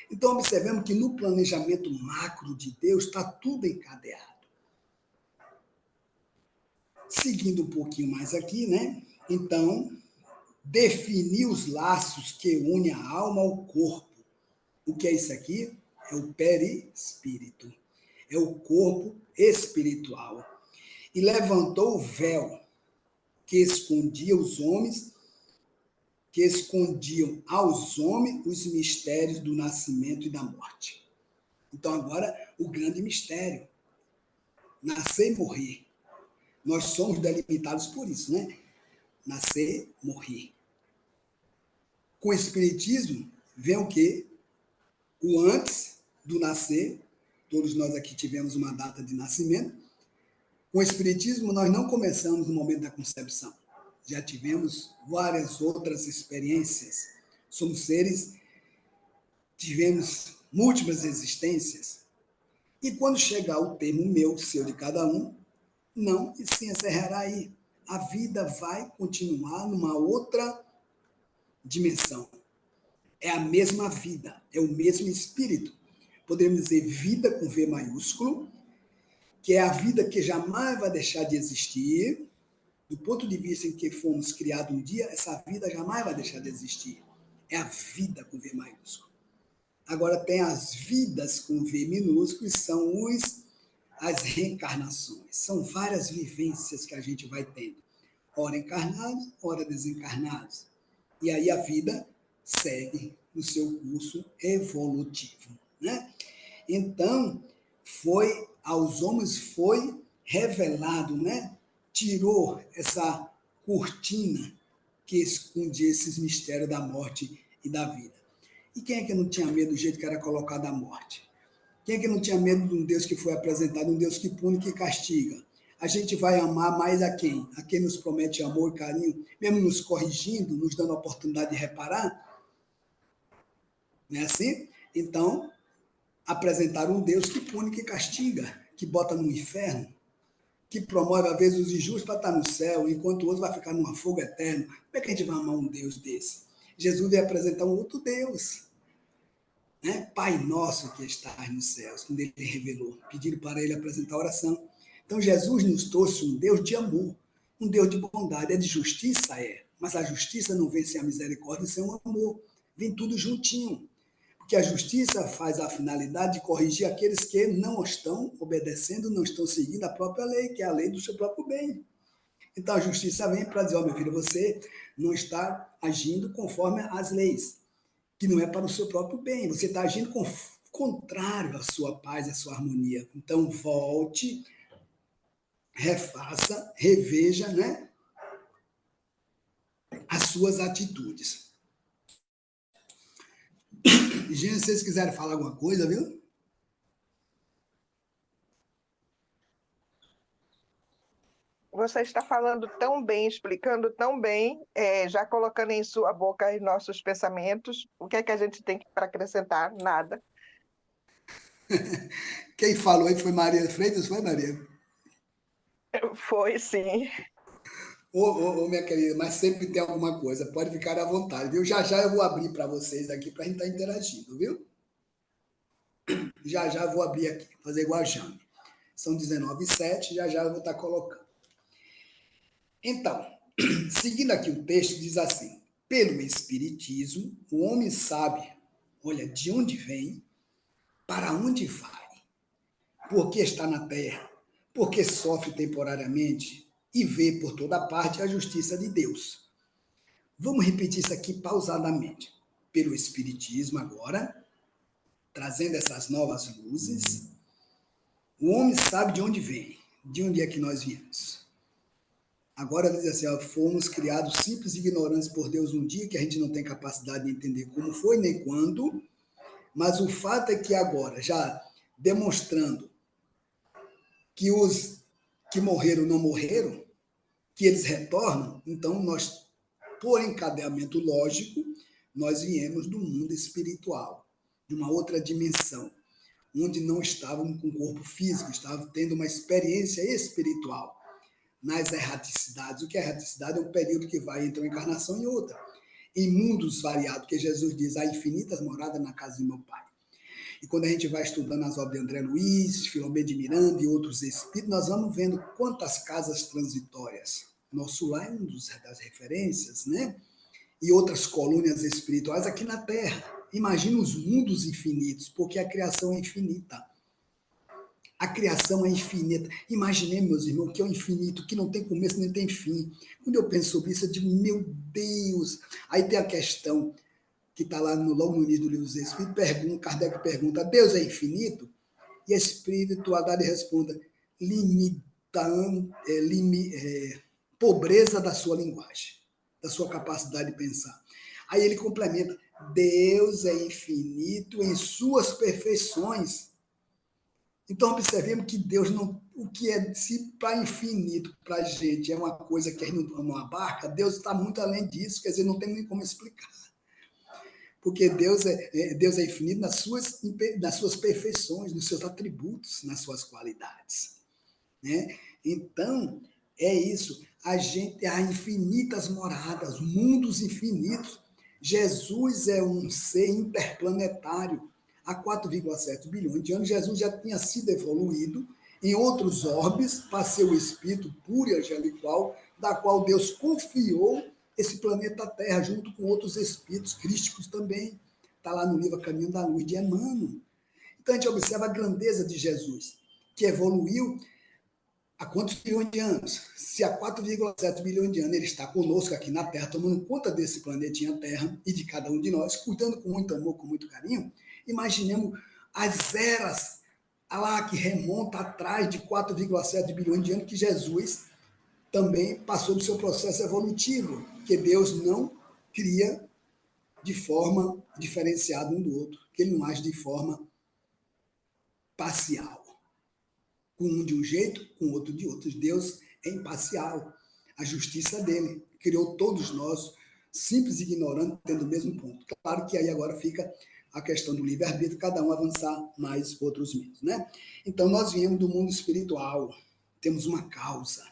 Speaker 1: Então, observemos que no planejamento macro de Deus está tudo encadeado. Seguindo um pouquinho mais aqui, né? Então, definir os laços que unem a alma ao corpo. O que é isso aqui? É o perispírito. É o corpo espiritual. E levantou o véu que escondia os homens, que escondiam aos homens os mistérios do nascimento e da morte. Então, agora, o grande mistério. Nascer e morrer. Nós somos delimitados por isso, né? Nascer, morrer. Com o Espiritismo, vem o quê? O antes do nascer. Todos nós aqui tivemos uma data de nascimento. Com o Espiritismo, nós não começamos no momento da concepção. Já tivemos várias outras experiências. Somos seres, tivemos múltiplas existências. E quando chegar o termo meu, seu de cada um, não se encerrará aí. A vida vai continuar numa outra dimensão. É a mesma vida, é o mesmo espírito. Podemos dizer vida com V maiúsculo, que é a vida que jamais vai deixar de existir. Do ponto de vista em que fomos criados um dia, essa vida jamais vai deixar de existir. É a vida com V maiúsculo. Agora tem as vidas com V minúsculo, que são as reencarnações. São várias vivências que a gente vai tendo. Ora encarnados, ora desencarnados. E aí a vida segue no seu curso evolutivo, né? Então, aos homens foi revelado, né? Tirou essa cortina que escondia esses mistérios da morte e da vida. E quem é que não tinha medo do jeito que era colocada a morte? Quem é que não tinha medo de um Deus que foi apresentado, um Deus que pune, que castiga? A gente vai amar mais a quem? A quem nos promete amor e carinho, mesmo nos corrigindo, nos dando a oportunidade de reparar? Não é assim? Então, apresentar um Deus que pune, que castiga, que bota no inferno, que promove, às vezes, os injustos para estar no céu, enquanto o outro vai ficar numa fogo eterno. Como é que a gente vai amar um Deus desse? Jesus veio apresentar um outro Deus, né? Pai nosso que estás nos céus, quando ele revelou, pediram para ele apresentar a oração. Então, Jesus nos trouxe um Deus de amor, um Deus de bondade, é de justiça, mas a justiça não vem sem a misericórdia, sem o amor, vem tudo juntinho. Porque a justiça faz a finalidade de corrigir aqueles que não estão obedecendo, não estão seguindo a própria lei, que é a lei do seu próprio bem. Então a justiça vem para dizer, meu filho, você não está agindo conforme as leis, que não é para o seu próprio bem, você está agindo contrário à sua paz, à sua harmonia. Então volte, refaça, reveja, né, as suas atitudes. Gente, se vocês quiserem falar alguma coisa, viu?
Speaker 3: Você está falando tão bem, explicando tão bem, já colocando em sua boca os nossos pensamentos. O que é que a gente tem para acrescentar? Nada.
Speaker 1: Quem falou aí foi Maria Freitas, foi, Maria?
Speaker 3: Foi, sim.
Speaker 1: Minha querida, mas sempre tem alguma coisa, pode ficar à vontade, viu? Já já eu vou abrir para vocês aqui para a gente estar interagindo, viu? Já já eu vou abrir aqui, fazer igual a Jane. São 19h07, já já eu vou estar colocando. Então, seguindo aqui o texto, diz assim: pelo Espiritismo, o homem sabe, olha, de onde vem, para onde vai, por que está na terra, por que sofre temporariamente e vê por toda parte a justiça de Deus. Vamos repetir isso aqui pausadamente. Pelo Espiritismo, agora, trazendo essas novas luzes, o homem sabe de onde vem, de onde é que nós viemos. Agora diz assim, ó, fomos criados simples e ignorantes por Deus um dia, que a gente não tem capacidade de entender como foi nem quando, mas o fato é que agora, já demonstrando que os que morreram não morreram, que eles retornam, então nós, por encadeamento lógico, nós viemos do mundo espiritual, de uma outra dimensão, onde não estávamos com o corpo físico, estávamos tendo uma experiência espiritual nas erraticidades. O que é erraticidade? É um período que vai entre uma encarnação e outra. Em mundos variados, que Jesus diz, há infinitas moradas na casa de meu Pai. E quando a gente vai estudando as obras de André Luiz, Filomeno de Miranda e outros espíritos, nós vamos vendo quantas casas transitórias. Nosso lar é uma das referências, né? E outras colônias espirituais aqui na Terra. Imagina os mundos infinitos, porque a criação é infinita. A criação é infinita. Imaginei, meus irmãos, que é o infinito, que não tem começo nem tem fim. Quando eu penso sobre isso, eu digo, meu Deus. Aí tem a questão que está lá logo no início do livro dos Espíritos, Kardec pergunta, Deus é infinito? E a espiritualidade responde, pobreza da sua linguagem, da sua capacidade de pensar. Aí ele complementa, Deus é infinito em suas perfeições. Então observemos que Deus não, o que é se para infinito para a gente é uma coisa que a gente não abarca, Deus está muito além disso, quer dizer, não tem nem como explicar. Porque Deus é infinito nas suas perfeições, nos seus atributos, nas suas qualidades. Né? Então, é isso. A gente há infinitas moradas, mundos infinitos. Jesus é um ser interplanetário. Há 4,7 bilhões de anos, Jesus já tinha sido evoluído em outros orbes para ser o espírito puro e angelical, da qual Deus confiou esse planeta Terra, junto com outros espíritos crísticos também. Está lá no livro Caminho da Luz de Emmanuel. Então a gente observa a grandeza de Jesus, que evoluiu há quantos bilhões de anos? Se há 4,7 bilhões de anos ele está conosco aqui na Terra, tomando conta desse planetinha Terra e de cada um de nós, cuidando com muito amor, com muito carinho, imaginemos as eras lá que remonta atrás de 4,7 bilhões de anos que Jesus também passou do seu processo evolutivo, que Deus não cria de forma diferenciada um do outro, que ele não age de forma parcial. Com um de um jeito, com o outro de outro. Deus é imparcial. A justiça dele criou todos nós, simples e ignorantes, tendo o mesmo ponto. Claro que aí agora fica a questão do livre-arbítrio, cada um avançar mais, outros menos, né? Então, nós viemos do mundo espiritual, temos uma causa.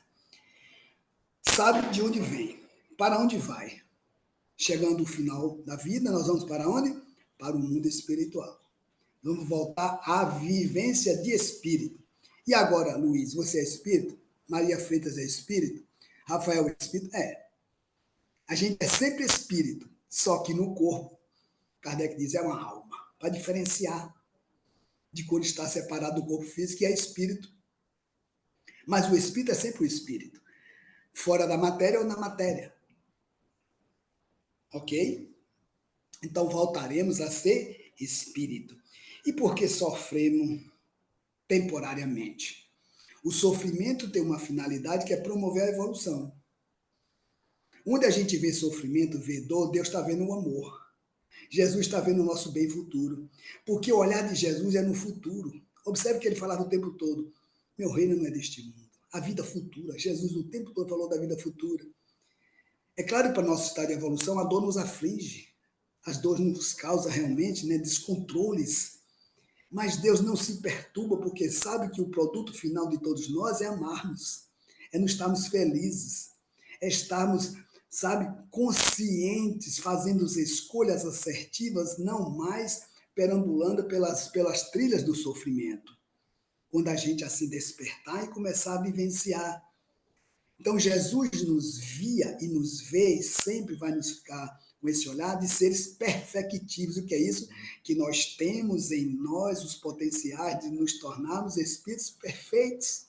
Speaker 1: Sabe de onde vem, para onde vai. Chegando o final da vida, nós vamos para onde? Para o mundo espiritual. Vamos voltar à vivência de espírito. E agora, Luiz, você é espírito? Maria Freitas é espírito? Rafael é espírito? É. A gente é sempre espírito, só que no corpo, Kardec diz, é uma alma. Para diferenciar de quando está separado do corpo físico, que é espírito. Mas o espírito é sempre o espírito. Fora da matéria ou na matéria. Ok? Então voltaremos a ser espírito. E por que sofremos temporariamente? O sofrimento tem uma finalidade que é promover a evolução. Onde a gente vê sofrimento, vê dor, Deus está vendo o amor. Jesus está vendo o nosso bem futuro. Porque o olhar de Jesus é no futuro. Observe que ele falava o tempo todo, meu reino não é deste mundo. A vida futura. Jesus o tempo todo falou da vida futura. É claro que para nosso estado de evolução, a dor nos aflige. As dores nos causam realmente, né, descontroles. Mas Deus não se perturba porque sabe que o produto final de todos nós é amarmos. É não estarmos felizes. É estarmos, sabe, conscientes, fazendo as escolhas assertivas, não mais perambulando pelas trilhas do sofrimento. Quando a gente assim despertar e começar a vivenciar. Então, Jesus nos via e nos vê, e sempre vai nos ficar com esse olhar de seres perfectivos. O que é isso? Que nós temos em nós os potenciais de nos tornarmos espíritos perfeitos.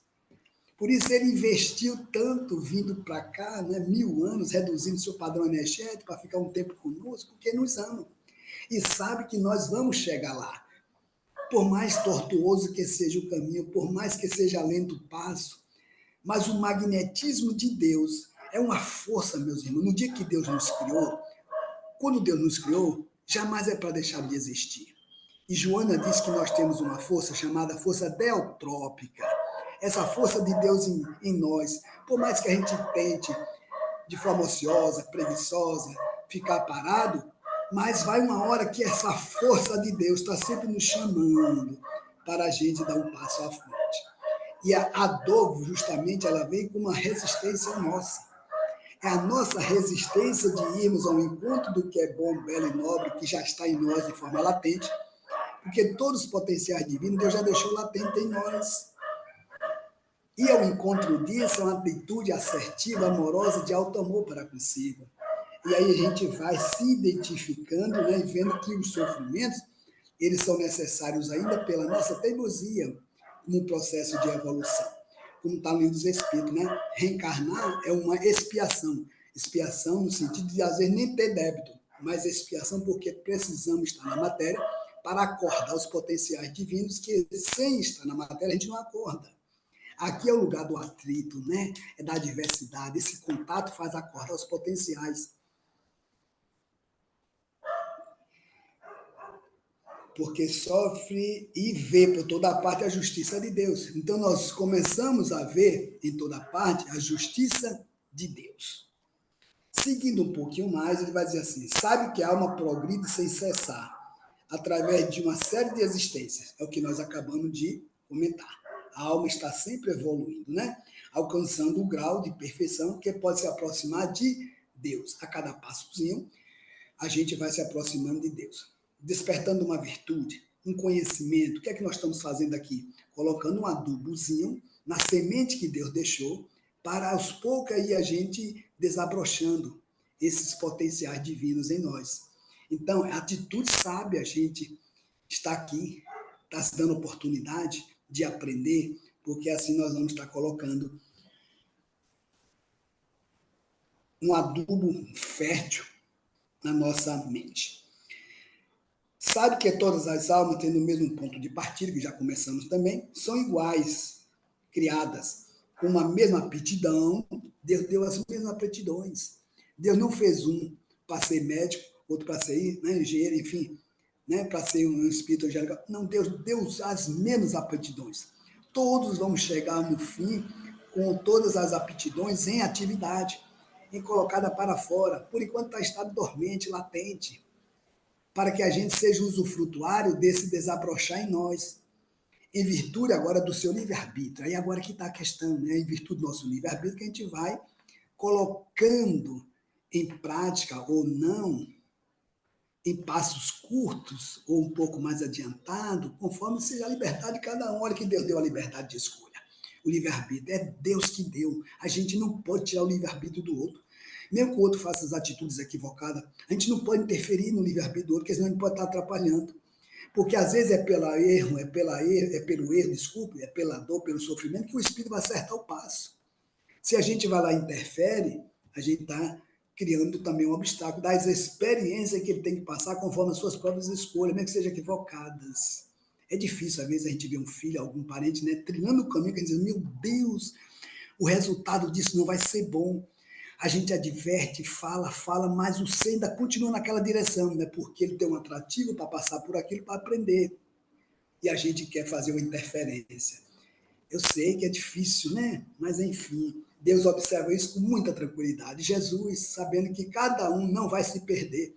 Speaker 1: Por isso ele investiu tanto vindo para cá, né, 1000 anos, reduzindo seu padrão energético para ficar um tempo conosco, porque nos ama. E sabe que nós vamos chegar lá. Por mais tortuoso que seja o caminho, por mais que seja lento o passo, mas o magnetismo de Deus é uma força, meus irmãos. No dia que Deus nos criou, quando Deus nos criou, jamais é para deixar de existir. E Joana diz que nós temos uma força chamada força deotrópica. Essa força de Deus em nós, por mais que a gente tente, de forma ociosa, preguiçosa, ficar parado, mas vai uma hora que essa força de Deus está sempre nos chamando para a gente dar um passo à frente. E a dor, justamente, ela vem com uma resistência nossa. É a nossa resistência de irmos ao encontro do que é bom, belo e nobre, que já está em nós de forma latente, porque todos os potenciais divinos Deus já deixou latente em nós. E ao encontro disso é uma atitude assertiva, amorosa, de alto amor para consigo. E aí a gente vai se identificando, né, e vendo que os sofrimentos, eles são necessários ainda pela nossa teimosia, como um processo de evolução. Como está no livro dos Espíritos, né? Reencarnar é uma expiação. Expiação no sentido de, às vezes, nem ter débito, mas expiação porque precisamos estar na matéria para acordar os potenciais divinos que, sem estar na matéria, a gente não acorda. Aqui é o lugar do atrito, né? É da diversidade. Esse contato faz acordar os potenciais. Porque sofre e vê por toda parte a justiça de Deus. Então, nós começamos a ver em toda parte a justiça de Deus. Seguindo um pouquinho mais, ele vai dizer assim, sabe que a alma progride sem cessar, através de uma série de existências. É o que nós acabamos de comentar. A alma está sempre evoluindo, né? Alcançando o grau de perfeição que pode se aproximar de Deus. A cada passozinho, a gente vai se aproximando de Deus. Despertando uma virtude, um conhecimento. O que é que nós estamos fazendo aqui? Colocando um adubozinho na semente que Deus deixou, para aos poucos aí a gente desabrochando esses potenciais divinos em nós. Então, a atitude sábia, a gente está aqui, está se dando oportunidade de aprender, porque assim nós vamos estar colocando um adubo fértil na nossa mente. Sabe que todas as almas, tendo o mesmo ponto de partida, que já começamos também, são iguais, criadas com uma mesma aptidão. Deus deu as mesmas aptidões. Deus não fez um para ser médico, outro para ser, né, engenheiro, enfim. né, para ser um espírito angelical. Não, Deus deu as mesmas aptidões. Todos vamos chegar no fim com todas as aptidões em atividade, em colocada para fora. Por enquanto está em estado dormente, latente, para que a gente seja usufrutuário desse desabrochar em nós, em virtude agora do seu livre-arbítrio. Aí agora que está a questão, né? Em virtude do nosso livre-arbítrio, que a gente vai colocando em prática ou não, em passos curtos ou um pouco mais adiantado, conforme seja a liberdade de cada um. Olha que Deus deu a liberdade de escolha. O livre-arbítrio é Deus que deu. A gente não pode tirar o livre-arbítrio do outro. Mesmo que o outro faça as atitudes equivocadas, a gente não pode interferir no livre-arbítrio do outro, porque senão ele pode estar atrapalhando. Porque às vezes é pelo erro, desculpe, é pela dor, pelo sofrimento, que o espírito vai acertar o passo. Se a gente vai lá e interfere, a gente está criando também um obstáculo das experiências que ele tem que passar conforme as suas próprias escolhas, mesmo que sejam equivocadas. É difícil, às vezes, a gente ver um filho, algum parente, né, trilhando o caminho, que a gente diz, meu Deus, o resultado disso não vai ser bom. A gente adverte, fala, mas o ser ainda continua naquela direção, né, porque ele tem um atrativo para passar por aquilo, para aprender. E a gente quer fazer uma interferência. Eu sei que é difícil, né? Mas, enfim, Deus observa isso com muita tranquilidade. Jesus, sabendo que cada um não vai se perder.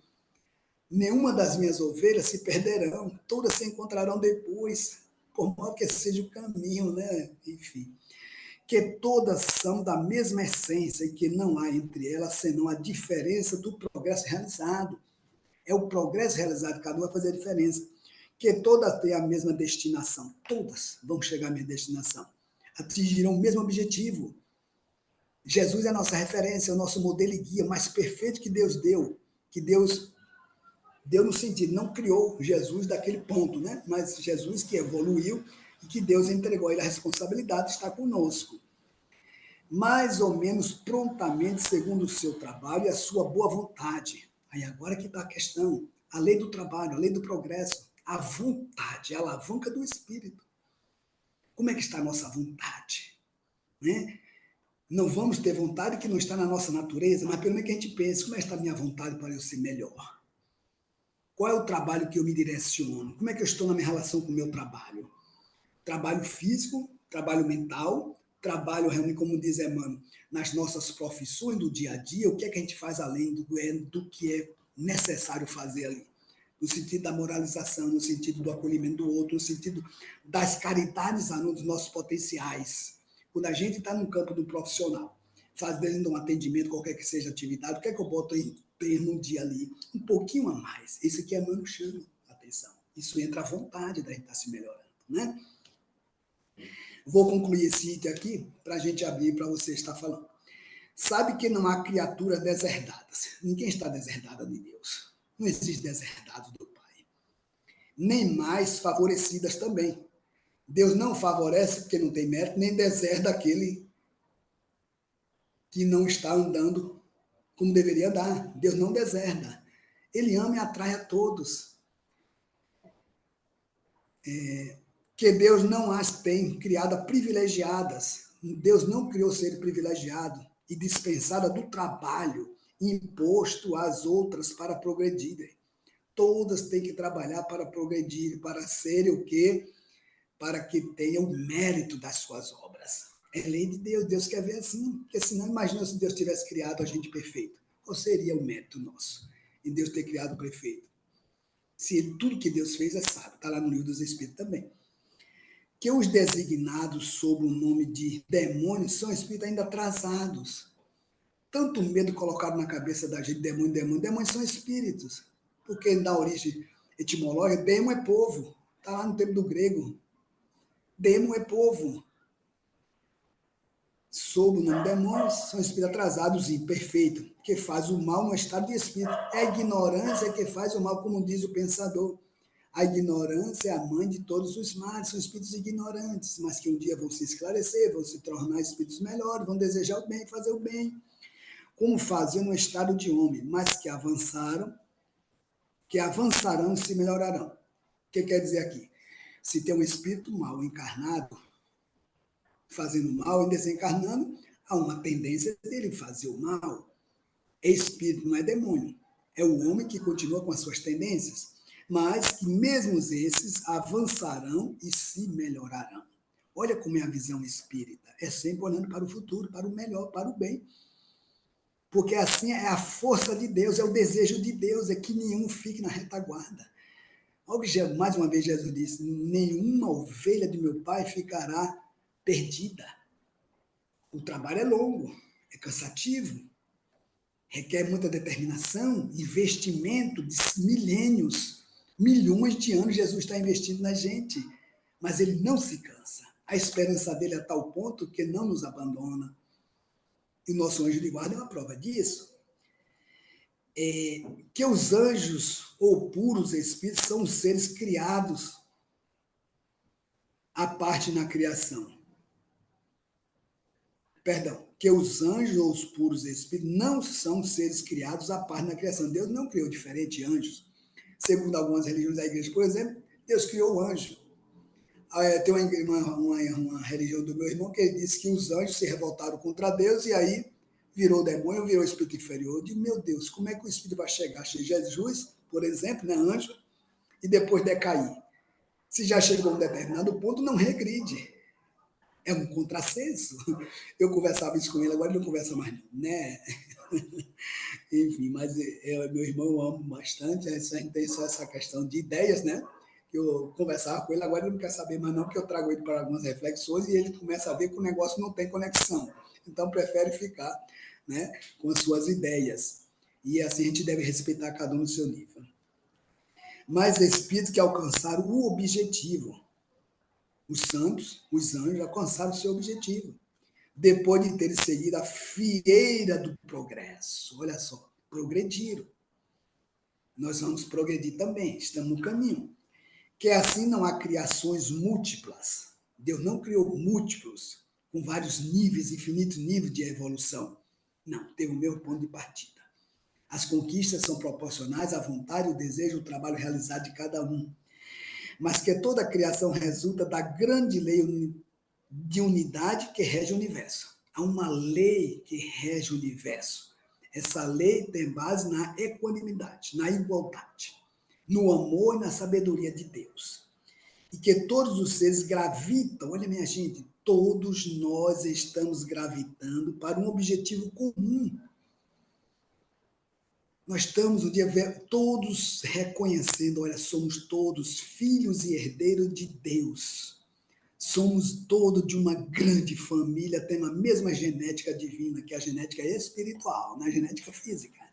Speaker 1: Nenhuma das minhas ovelhas se perderão. Todas se encontrarão depois, por mal que seja o caminho, né? Enfim. Que todas são da mesma essência e que não há entre elas senão a diferença do progresso realizado. É o progresso realizado, cada um vai fazer a diferença. Que todas têm a mesma destinação. Todas vão chegar à mesma destinação. Atingirão o mesmo objetivo. Jesus é a nossa referência, é o nosso modelo e guia mais perfeito que Deus deu. Que Deus deu no sentido, não criou Jesus daquele ponto, né? Mas Jesus que evoluiu e que Deus entregou a ele a responsabilidade de estar conosco. Mais ou menos prontamente, segundo o seu trabalho e a sua boa vontade. Aí agora que está a questão, a lei do trabalho, a lei do progresso, a vontade, a alavanca do espírito. Como é que está a nossa vontade? Né? Não vamos ter vontade que não está na nossa natureza, mas pelo menos que a gente pense, como é que está a minha vontade para eu ser melhor? Qual é o trabalho que eu me direciono? Como é que eu estou na minha relação com o meu trabalho? Trabalho físico, trabalho mental, trabalho realmente, como diz Emmanuel, nas nossas profissões do dia a dia, o que é que a gente faz além do que é necessário fazer ali? No sentido da moralização, no sentido do acolhimento do outro, no sentido das caridades dos nossos potenciais. Quando a gente está no campo do profissional, fazendo um atendimento, qualquer que seja a atividade, o que é que eu boto em termo um dia ali? Um pouquinho a mais. Isso aqui é Emmanuel chama a atenção. Isso entra à vontade da gente estar se melhorando, né? Vou concluir esse item aqui para a gente abrir para você estar falando. Sabe que não há criaturas deserdadas. Ninguém está deserdado de Deus. Não existe deserdado do Pai. Nem mais favorecidas também. Deus não favorece porque não tem mérito, nem deserda aquele que não está andando como deveria andar. Deus não deserda. Ele ama e atrai a todos. Que Deus não as tem criadas privilegiadas. Deus não criou ser privilegiado e dispensada do trabalho imposto às outras para progredirem. Todas têm que trabalhar para progredir, para serem o quê? Para que tenham o mérito das suas obras. É lei de Deus, Deus quer ver assim, porque senão imagina se Deus tivesse criado a gente perfeito. Qual seria o mérito nosso em Deus ter criado o perfeito? Se tudo que Deus fez é sábio, está lá no livro dos Espíritos também. Que os designados sob o nome de demônios são espíritos ainda atrasados. Tanto medo colocado na cabeça da gente, demônios são espíritos. Porque na origem etimológica, demo é povo. Está lá no tempo do grego. Demo é povo. Sob o nome de demônios, são espíritos atrasados e imperfeitos, que faz o mal no estado de espírito. É a ignorância que faz o mal, como diz o pensador. A ignorância é a mãe de todos os males, são espíritos ignorantes, mas que um dia vão se esclarecer, vão se tornar espíritos melhores, vão desejar o bem, fazer o bem, como faziam no estado de homem, mas que avançarão e se melhorarão. O que quer dizer aqui? Se tem um espírito mal encarnado, fazendo mal e desencarnando, há uma tendência dele fazer o mal. Espírito não é demônio, é o homem que continua com as suas tendências. mas que mesmo esses avançarão e se melhorarão. Olha como é a visão espírita. É sempre olhando para o futuro, para o melhor, para o bem. Porque assim é a força de Deus, é o desejo de Deus, é que nenhum fique na retaguarda. Olha que mais uma vez Jesus disse: nenhuma ovelha de meu Pai ficará perdida. O trabalho é longo, é cansativo, requer muita determinação, investimento de milênios, milhões de anos Jesus está investindo na gente, mas ele não se cansa. A esperança dele é a tal ponto que não nos abandona. E o nosso anjo de guarda é uma prova disso. Que os anjos ou puros espíritos são os seres criados à parte na criação. Perdão, que os anjos ou os puros espíritos não são seres criados à parte na criação. Deus não criou diferentes anjos. Segundo algumas religiões da igreja, por exemplo, Deus criou o anjo. Tem uma religião do meu irmão que ele disse que os anjos se revoltaram contra Deus e aí virou demônio, virou espírito inferior. Eu digo, meu Deus, como é que o espírito vai chegar? Jesus, por exemplo, né, anjo, e depois decair? Se já chegou a um determinado ponto, não regride. É um contrassenso. Eu conversava isso com ele, agora ele não conversa mais, né? Enfim, mas meu irmão eu amo bastante, a gente tem só essa questão de ideias, né? Eu conversava com ele, agora ele não quer saber mais não, porque eu trago ele para algumas reflexões e ele começa a ver que o negócio não tem conexão. Então, prefere ficar, né, com as suas ideias. E assim a gente deve respeitar cada um no seu nível. Mas espíritos que alcançaram o objetivo. Os santos, os anjos, alcançaram o seu objetivo. Depois de terem seguido a fieira do progresso. Olha só, progrediram. Nós vamos progredir também, estamos no caminho. Que assim não há criações múltiplas. Deus não criou múltiplos, com vários níveis, infinitos níveis de evolução. Não, teve o meu ponto de partida. As conquistas são proporcionais à vontade, o desejo, o trabalho realizado de cada um. Mas que toda a criação resulta da grande lei de unidade que rege o universo. Há uma lei que rege o universo. Essa lei tem base na equanimidade, na igualdade, no amor e na sabedoria de Deus. E que todos os seres gravitam, olha minha gente, todos nós estamos gravitando para um objetivo comum. Nós estamos um dia todos reconhecendo, olha, somos todos filhos e herdeiros de Deus. Somos todos de uma grande família, temos a mesma genética divina, que é a genética espiritual, não é a genética física.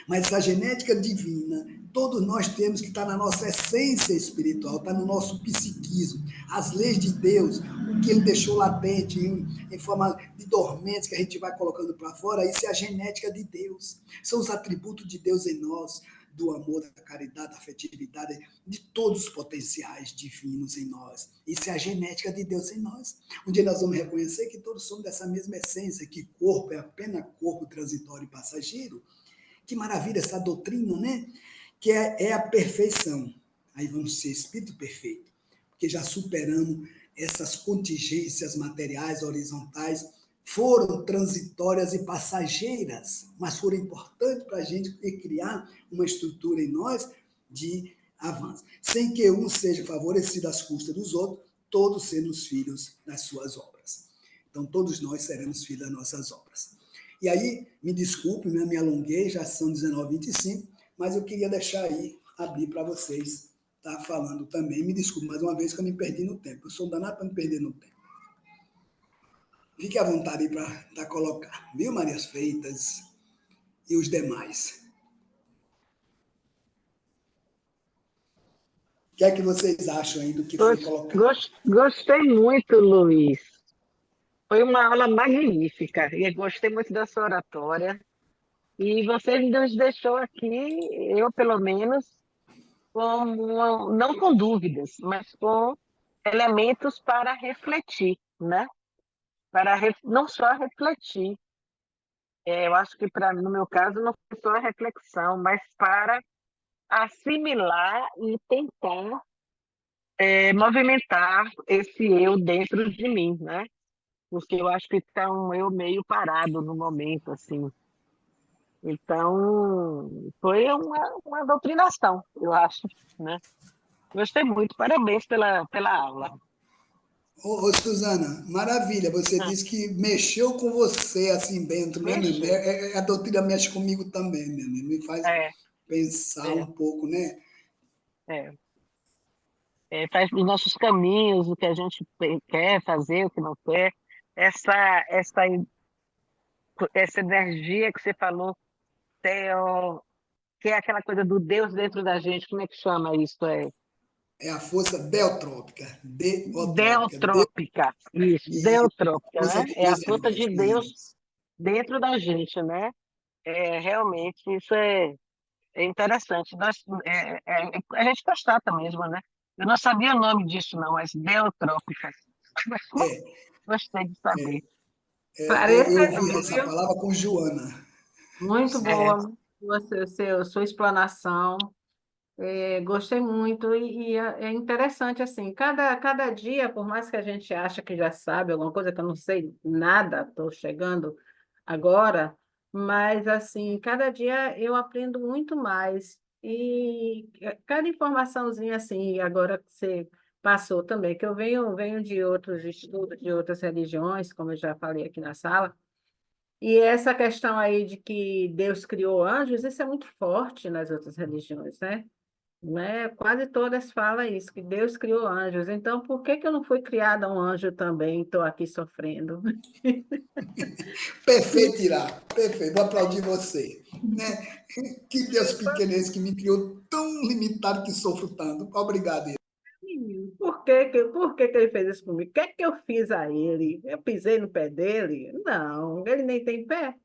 Speaker 1: Mas essa genética divina, todos nós temos que estar na nossa essência espiritual, está no nosso psiquismo. As leis de Deus, o que ele deixou latente em forma de dormentes que a gente vai colocando para fora, isso é a genética de Deus. São os atributos de Deus em nós, do amor, da caridade, da afetividade, de todos os potenciais divinos em nós. Isso é a genética de Deus em nós. Um dia nós vamos reconhecer que todos somos dessa mesma essência, que corpo é apenas corpo transitório e passageiro. Que maravilha essa doutrina, né? Que é a perfeição. Aí vamos ser espírito perfeito, porque já superamos essas contingências materiais, horizontais, foram transitórias e passageiras, mas foram importantes para a gente criar uma estrutura em nós de avanço. Sem que um seja favorecido às custas dos outros, todos seremos filhos das suas obras. Então, todos nós seremos filhos das nossas obras. E aí, me desculpe, né, me alonguei, já são 19h25, mas eu queria deixar aí, abrir para vocês, tá falando também. Me desculpe mais uma vez que eu me perdi no tempo. Eu sou danado para me perder no tempo. Fique à vontade aí para colocar, viu, Marias Freitas e os demais. O que é que vocês acham aí do que foi colocado?
Speaker 4: Gostei muito, Luiz. Foi uma aula magnífica. E gostei muito da sua oratória. E você nos deixou aqui, eu pelo menos, não com dúvidas, mas com elementos para refletir, né? Não só refletir. Eu acho que no meu caso não foi só a reflexão, mas para assimilar e tentar movimentar esse eu dentro de mim, né? Porque eu acho que está um eu meio parado no momento, assim. Então, foi uma doutrinação, eu acho, né? Gostei muito, parabéns pela aula.
Speaker 1: Ô, Suzana, maravilha, você
Speaker 4: Ah,
Speaker 1: disse que mexeu com você assim dentro, né, meu irmão?
Speaker 4: mexeu.
Speaker 1: A doutrina mexe comigo também, meu irmão, me faz
Speaker 4: É,
Speaker 1: pensar
Speaker 4: é,
Speaker 1: um pouco, né?
Speaker 4: é. Faz os nossos caminhos, o que a gente quer fazer, o que não quer. Essa, essa, essa energia que você falou, Theo, que é aquela coisa do Deus dentro da gente, como é que chama isso?
Speaker 1: É a força deotrópica,
Speaker 4: Deotrópica, isso,
Speaker 1: isso,
Speaker 4: deotrópica,
Speaker 1: força
Speaker 4: né?
Speaker 1: de
Speaker 4: É a
Speaker 1: Deus em
Speaker 4: força
Speaker 1: nós,
Speaker 4: de Deus
Speaker 1: isso.
Speaker 4: dentro da gente, né? Realmente, isso é interessante. A gente constata mesmo, né? Eu não sabia o nome disso, não, mas deotrópica.
Speaker 1: É,
Speaker 4: Gostei de saber.
Speaker 1: eu
Speaker 5: Pareça
Speaker 1: ouvi
Speaker 5: não,
Speaker 1: essa
Speaker 5: viu?
Speaker 1: palavra com Joana.
Speaker 5: Muito
Speaker 4: É,
Speaker 5: boa sua explanação. Gostei muito e é interessante assim. Cada dia, por mais que a gente ache que já sabe alguma coisa que eu não sei nada, estou chegando agora, mas assim, cada dia eu aprendo muito mais e cada informaçãozinha assim, agora que você passou também, que eu venho de outros estudos de outras religiões, como eu já falei aqui na sala. E essa questão aí de que Deus criou anjos, isso é muito forte nas outras religiões, né? Né? Quase todas falam isso, que Deus criou anjos. Então, por que que eu não fui criada um anjo também? Estou aqui sofrendo.
Speaker 1: Perfeito, Irá, perfeito, vou aplaudir você. Né? Que Deus pequeno é esse que me criou tão limitado que sofro tanto. Obrigado, Irá.
Speaker 5: Por que que ele fez isso comigo? O que é que eu fiz a ele? Eu pisei no pé dele? Não, ele nem tem pé.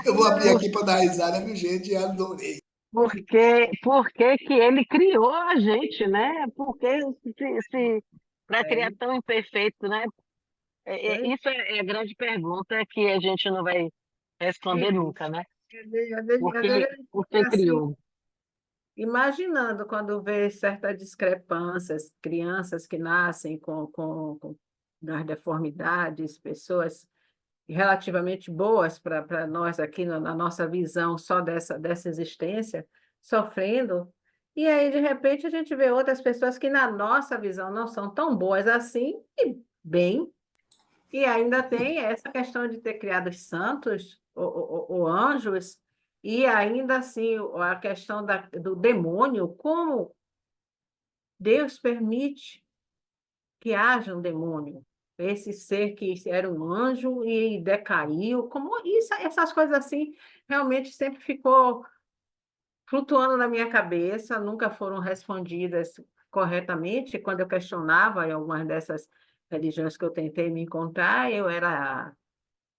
Speaker 1: Eu vou abrir
Speaker 4: por,
Speaker 1: aqui para dar risada, viu, gente? Adorei.
Speaker 4: por que que ele criou a gente, né? Porque se para criar
Speaker 5: É,
Speaker 4: tão imperfeito, né?
Speaker 5: pois
Speaker 4: Isso é a grande pergunta que a gente não vai
Speaker 5: é.
Speaker 4: responder nunca, né?
Speaker 5: Às vezes
Speaker 4: Porque,
Speaker 5: a gente
Speaker 4: por que
Speaker 5: fica assim,
Speaker 4: criou?
Speaker 5: imaginando quando vê certas discrepâncias, crianças que nascem com as deformidades, pessoas relativamente boas para nós aqui na nossa visão só dessa existência, sofrendo. E aí, de repente, a gente vê outras pessoas que, na nossa visão, não são tão boas assim, e bem. E ainda tem essa questão de ter criado os santos, ou anjos, e ainda assim a questão do demônio, como Deus permite que haja um demônio. Esse ser que era um anjo e decaiu, como isso, essas coisas assim, realmente sempre ficou flutuando na minha cabeça, nunca foram respondidas corretamente. Quando eu questionava em algumas dessas religiões que eu tentei me encontrar, eu era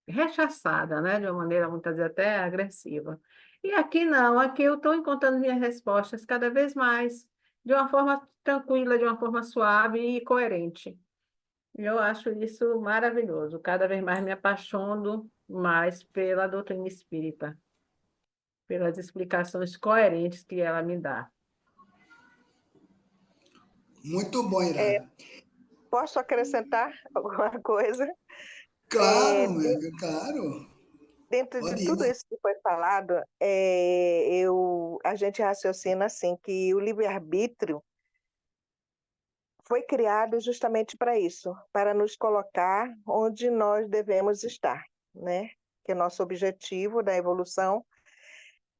Speaker 5: rechaçada, né, de uma maneira muitas vezes até agressiva. E aqui não, aqui eu estou encontrando minhas respostas cada vez mais, de uma forma tranquila, de uma forma suave e coerente. Eu acho isso maravilhoso. Cada vez mais me apaixono mais pela doutrina espírita, pelas explicações coerentes que ela me dá.
Speaker 1: Muito bom,
Speaker 3: É,
Speaker 1: Ira.
Speaker 3: posso acrescentar alguma coisa?
Speaker 1: Claro,
Speaker 3: É,
Speaker 1: meu, claro.
Speaker 3: dentro de
Speaker 1: Pode ir,
Speaker 3: tudo
Speaker 1: mano.
Speaker 3: isso que foi falado, a gente raciocina assim que o livre-arbítrio foi criado justamente para isso, para nos colocar onde nós devemos estar, né? Que o nosso objetivo da evolução,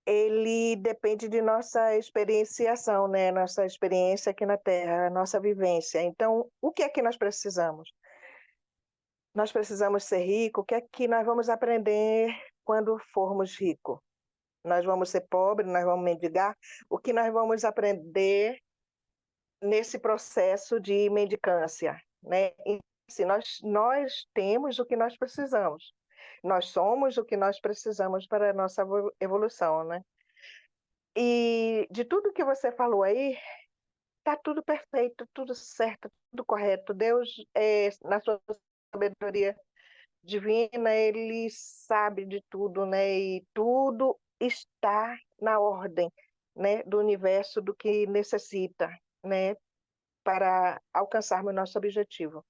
Speaker 3: ele depende de nossa experienciação, né? Nossa experiência aqui na Terra, nossa vivência. Então, o que é que nós precisamos? Nós precisamos ser ricos. O que é que nós vamos aprender quando formos ricos? Nós vamos ser pobres, nós vamos mendigar. O que nós vamos aprender nesse processo de mendicância, né? E, assim, nós temos o que nós precisamos. Nós somos o que nós precisamos para a nossa evolução, né? E de tudo que você falou aí, tá tudo perfeito, tudo certo, tudo correto. Deus, na sua sabedoria divina, ele sabe de tudo, né? E tudo está na ordem, né, do universo, do que necessita, né, para alcançarmos o nosso objetivo.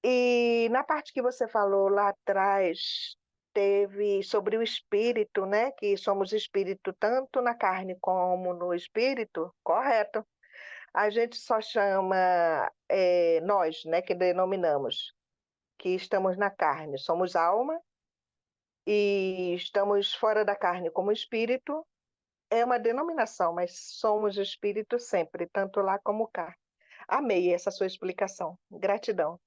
Speaker 3: E na parte que você falou lá atrás, esteve sobre o espírito, né? Que somos espírito tanto na carne como no espírito, correto? A gente só chama, nós, né, que denominamos, que estamos na carne, somos alma e estamos fora da carne como espírito, é uma denominação, mas somos espírito sempre, tanto lá como cá. Amei essa sua explicação. Gratidão.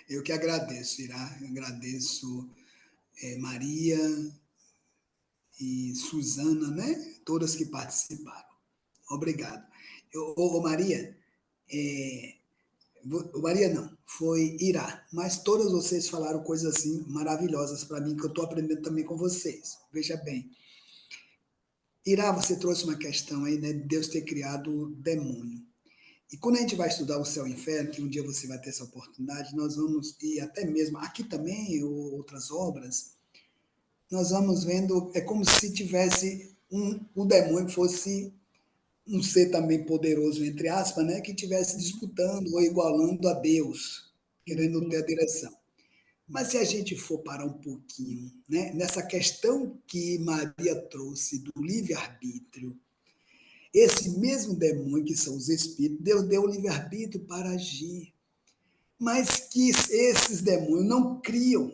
Speaker 1: Eu que agradeço, Irá. Eu agradeço Maria e Suzana, né? Todas que participaram. Obrigado. Maria, Maria não, foi Irá, mas todas vocês falaram coisas assim maravilhosas para mim, que eu estou aprendendo também com vocês. Veja bem, Irá, você trouxe uma questão aí, né, de Deus ter criado o demônio. E quando a gente vai estudar o céu e o inferno, que um dia você vai ter essa oportunidade, nós vamos, e até mesmo aqui também, ou outras obras, nós vamos vendo, é como se tivesse o demônio fosse um ser também poderoso, entre aspas, né, que estivesse disputando ou igualando a Deus, querendo ter a direção. Mas se a gente for parar um pouquinho, né, nessa questão que Maria trouxe do livre-arbítrio, esse mesmo demônio que são os espíritos, Deus deu o livre-arbítrio para agir, mas que esses demônios não criam.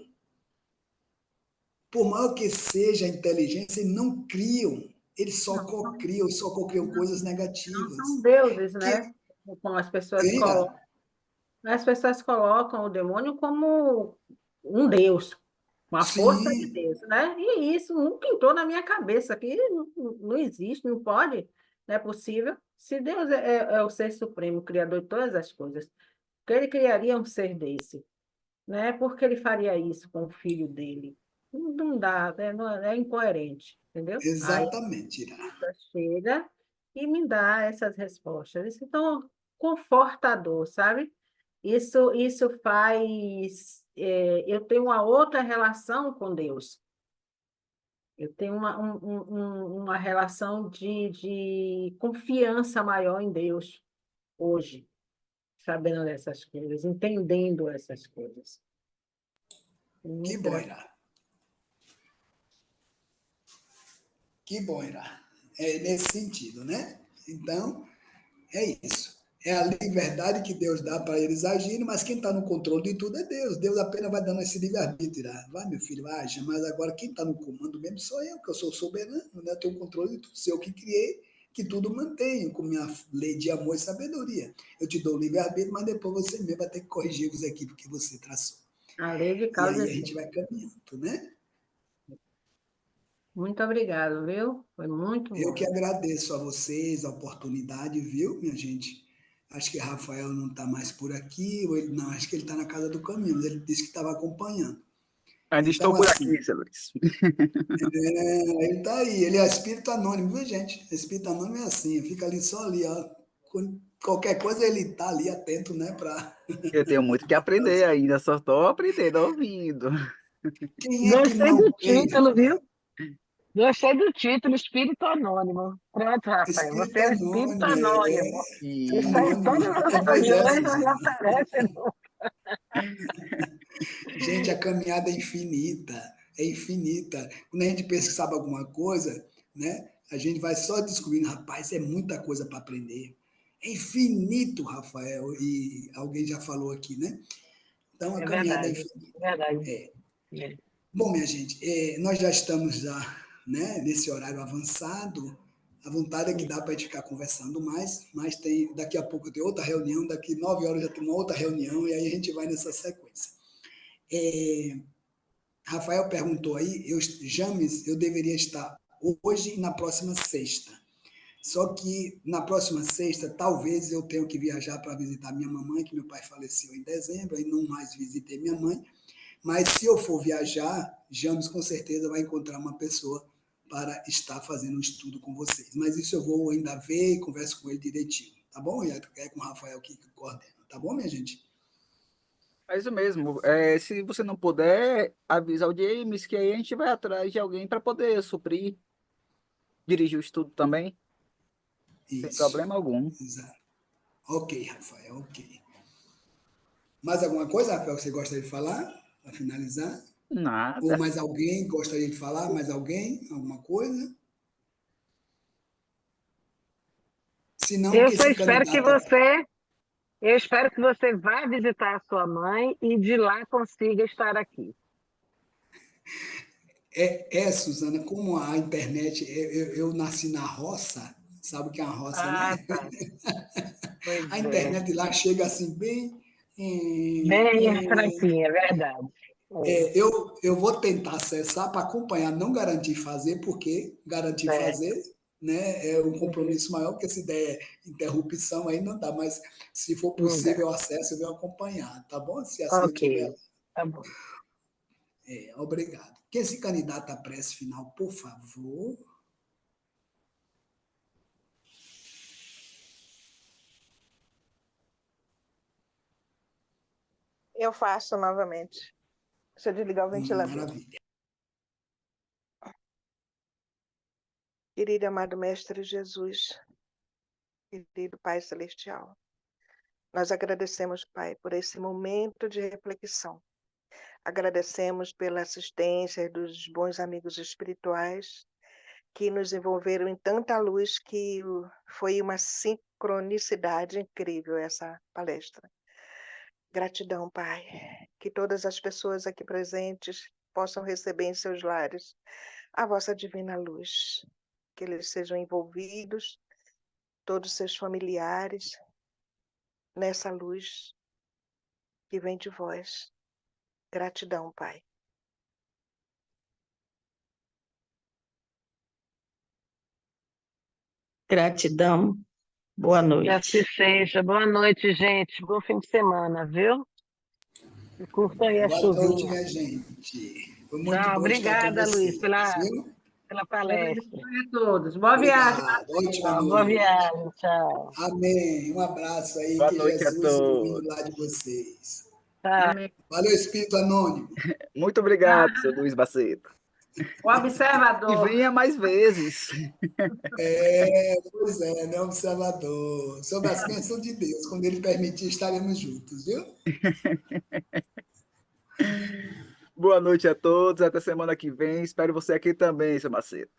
Speaker 1: Por maior que seja a inteligência, eles não criam. Eles só cocriam, só cocriam coisas
Speaker 5: Não são
Speaker 1: negativas.
Speaker 5: deuses, né?
Speaker 1: Que,
Speaker 5: Como as pessoas colocam. As pessoas colocam o demônio como um deus, uma força de
Speaker 1: sim,
Speaker 5: Deus, né? E isso nunca entrou na minha cabeça, que não existe, não pode, não é possível. Se Deus é o ser supremo, criador de todas as coisas, que ele criaria um ser desse, né? Por que ele faria isso com o filho dele? Não dá, é incoerente, entendeu? Aí
Speaker 1: exatamente, Ira.
Speaker 5: chega e me dá essas respostas. Isso é tão confortador, sabe? Isso faz. Eu tenho uma outra relação com Deus. Eu tenho uma relação de confiança maior em Deus hoje, sabendo dessas coisas, entendendo essas coisas.
Speaker 1: Que
Speaker 5: Muito
Speaker 1: bom,
Speaker 5: legal.
Speaker 1: Ira. Que bom, Ira. É nesse sentido, né? Então, é isso. É a liberdade que Deus dá para eles agirem, mas quem está no controle de tudo é Deus. Deus apenas vai dando esse livre-arbítrio. Ira. Vai, meu filho, age. Mas agora quem está no comando mesmo sou eu, que eu sou soberano, né? Eu tenho o controle de tudo. Sou eu que criei, que tudo mantenho, com minha lei de amor e sabedoria. Eu te dou o livre-arbítrio, mas depois você mesmo vai ter que corrigir os equipes que você traçou.
Speaker 5: A lei de
Speaker 1: E
Speaker 5: causa e
Speaker 1: aí a gente
Speaker 5: efeito.
Speaker 1: vai caminhando, né?
Speaker 5: Muito obrigado, viu? Foi muito
Speaker 1: Eu que
Speaker 5: bom.
Speaker 1: agradeço a vocês a oportunidade, viu, minha gente? Acho que Rafael não está mais por aqui, ou ele não, acho que ele está na casa do caminho, mas ele disse que estava acompanhando.
Speaker 2: Ainda estou
Speaker 1: Então,
Speaker 2: por
Speaker 1: assim,
Speaker 2: aqui, seu Luiz.
Speaker 1: ele está aí, ele é espírito anônimo, viu, gente? Espírito anônimo é assim, fica ali só ali, ó. Qualquer coisa ele está ali atento, né?
Speaker 2: Eu tenho muito que aprender ainda, só estou aprendendo, ouvindo.
Speaker 1: Quem é que
Speaker 4: Gostei do
Speaker 1: não tem,
Speaker 4: título, viu?
Speaker 1: Rafael?
Speaker 4: Gostei do título, Espírito Anônimo. Pronto, Rafael, você
Speaker 1: Espírito
Speaker 4: é o Espírito
Speaker 1: anônimo,
Speaker 4: Anônimo. Isso aí,
Speaker 2: E
Speaker 1: anônimo,
Speaker 4: todas as
Speaker 1: pois é,
Speaker 4: reuniões não
Speaker 1: Suzana.
Speaker 4: aparece, não.
Speaker 1: Gente, a caminhada é infinita, é infinita. Quando a gente pensa que sabe alguma coisa, né? A gente vai só descobrindo, rapaz, é muita coisa para aprender. É infinito, Rafael, e alguém já falou aqui, né? Então a
Speaker 4: É
Speaker 1: caminhada é
Speaker 4: verdade,
Speaker 1: infinita.
Speaker 4: é verdade.
Speaker 1: É.
Speaker 4: É.
Speaker 1: Bom, minha gente, nós já estamos já, né, nesse horário avançado. A vontade é que dá para a gente ficar conversando mais, mas tem, daqui a pouco tem outra reunião, daqui 9 horas já tem uma outra reunião, e aí a gente vai nessa sequência. Rafael perguntou aí, James, eu deveria estar hoje e na próxima sexta. Só que na próxima sexta, talvez eu tenha que viajar para visitar minha mamãe, que meu pai faleceu em dezembro, aí não mais visitei minha mãe. Mas se eu for viajar, James com certeza vai encontrar uma pessoa para estar fazendo um estudo com vocês. Mas isso eu vou ainda ver e converso com ele direitinho, tá bom? E é com o Rafael que coordena, tá bom, minha gente?
Speaker 2: é isso mesmo. Se você não puder, avisa o James que aí a gente vai atrás de alguém para poder suprir, dirigir o estudo também, sem
Speaker 1: Isso,
Speaker 2: problema algum.
Speaker 1: exato. Ok, Rafael, ok. Mais alguma coisa, Rafael, que você gostaria de falar? para finalizar? Ou
Speaker 2: Nada.
Speaker 1: mais alguém gostaria de falar? Mais alguém? Alguma coisa? Se não,
Speaker 4: Eu
Speaker 1: que
Speaker 4: só
Speaker 1: se
Speaker 4: espero que
Speaker 1: candidata.
Speaker 4: você, eu espero que você vá visitar a sua mãe e de lá consiga estar aqui.
Speaker 1: Suzana, como a internet, eu nasci na roça, sabe o que é uma roça,
Speaker 4: Ah,
Speaker 1: né?
Speaker 4: tá. Pois
Speaker 1: A
Speaker 4: é.
Speaker 1: internet lá chega assim, bem.
Speaker 4: Bem fraquinha, é verdade.
Speaker 1: Eu vou tentar acessar para acompanhar, não garantir fazer, porque garantir
Speaker 4: É,
Speaker 1: fazer, né, é um
Speaker 4: uhum,
Speaker 1: compromisso maior, porque se der interrupção aí não dá, mas se for
Speaker 4: não dá.
Speaker 1: possível o acesso, eu vou acompanhar, tá bom? Se assim eu
Speaker 4: Ok,
Speaker 1: tiver.
Speaker 4: tá bom.
Speaker 1: Obrigado. Quem se candidata à prece final, por favor?
Speaker 3: Eu faço novamente. Deixa eu desligar o ventilador.
Speaker 1: Maravilha.
Speaker 3: Querido e amado Mestre Jesus, querido Pai Celestial, nós agradecemos, Pai, por esse momento de reflexão. Agradecemos pela assistência dos bons amigos espirituais que nos envolveram em tanta luz que foi uma sincronicidade incrível essa palestra. Gratidão, Pai, que todas as pessoas aqui presentes possam receber em seus lares a vossa divina luz, que eles sejam envolvidos, todos seus familiares, nessa luz que vem de vós. Gratidão, Pai.
Speaker 6: Gratidão. Boa
Speaker 4: Que assim
Speaker 6: noite.
Speaker 4: seja. Boa noite, gente. Bom fim de semana, viu? E curtam aí a
Speaker 1: Boa noite,
Speaker 4: chuvinha.
Speaker 1: minha gente. Foi muito
Speaker 4: Tchau.
Speaker 1: bom estar com
Speaker 4: Obrigada, Luiz,
Speaker 1: vocês, viu?
Speaker 4: pela
Speaker 5: Deus
Speaker 4: palestra.
Speaker 5: abençoe a todos. Boa viagem,
Speaker 1: Obrigado. Ótima
Speaker 5: Marcelo.
Speaker 4: Tchau. Boa
Speaker 1: noite.
Speaker 4: viagem. Tchau.
Speaker 1: Amém. Um abraço aí,
Speaker 2: Boa
Speaker 1: que
Speaker 2: noite a
Speaker 1: Jesus ilumine
Speaker 2: todos.
Speaker 1: o lar de vocês.
Speaker 4: Tchau.
Speaker 5: Amém.
Speaker 1: Valeu, Espírito Anônimo.
Speaker 2: Muito
Speaker 5: Ah,
Speaker 2: obrigado, seu Luiz Baceto.
Speaker 5: o
Speaker 2: E
Speaker 5: observador.
Speaker 2: venha mais vezes.
Speaker 1: Pois é, né, observador. Sob as bênçãos de Deus, quando Ele permitir, estaremos juntos, viu?
Speaker 2: Boa noite a todos. Até semana que vem. Espero você aqui também, seu Baceto.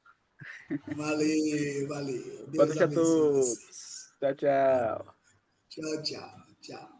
Speaker 1: Valeu, valeu.
Speaker 2: Boa
Speaker 1: Deus
Speaker 2: noite a
Speaker 1: abençoe vocês.
Speaker 2: todos. Tchau, tchau.
Speaker 1: Tchau, tchau, tchau.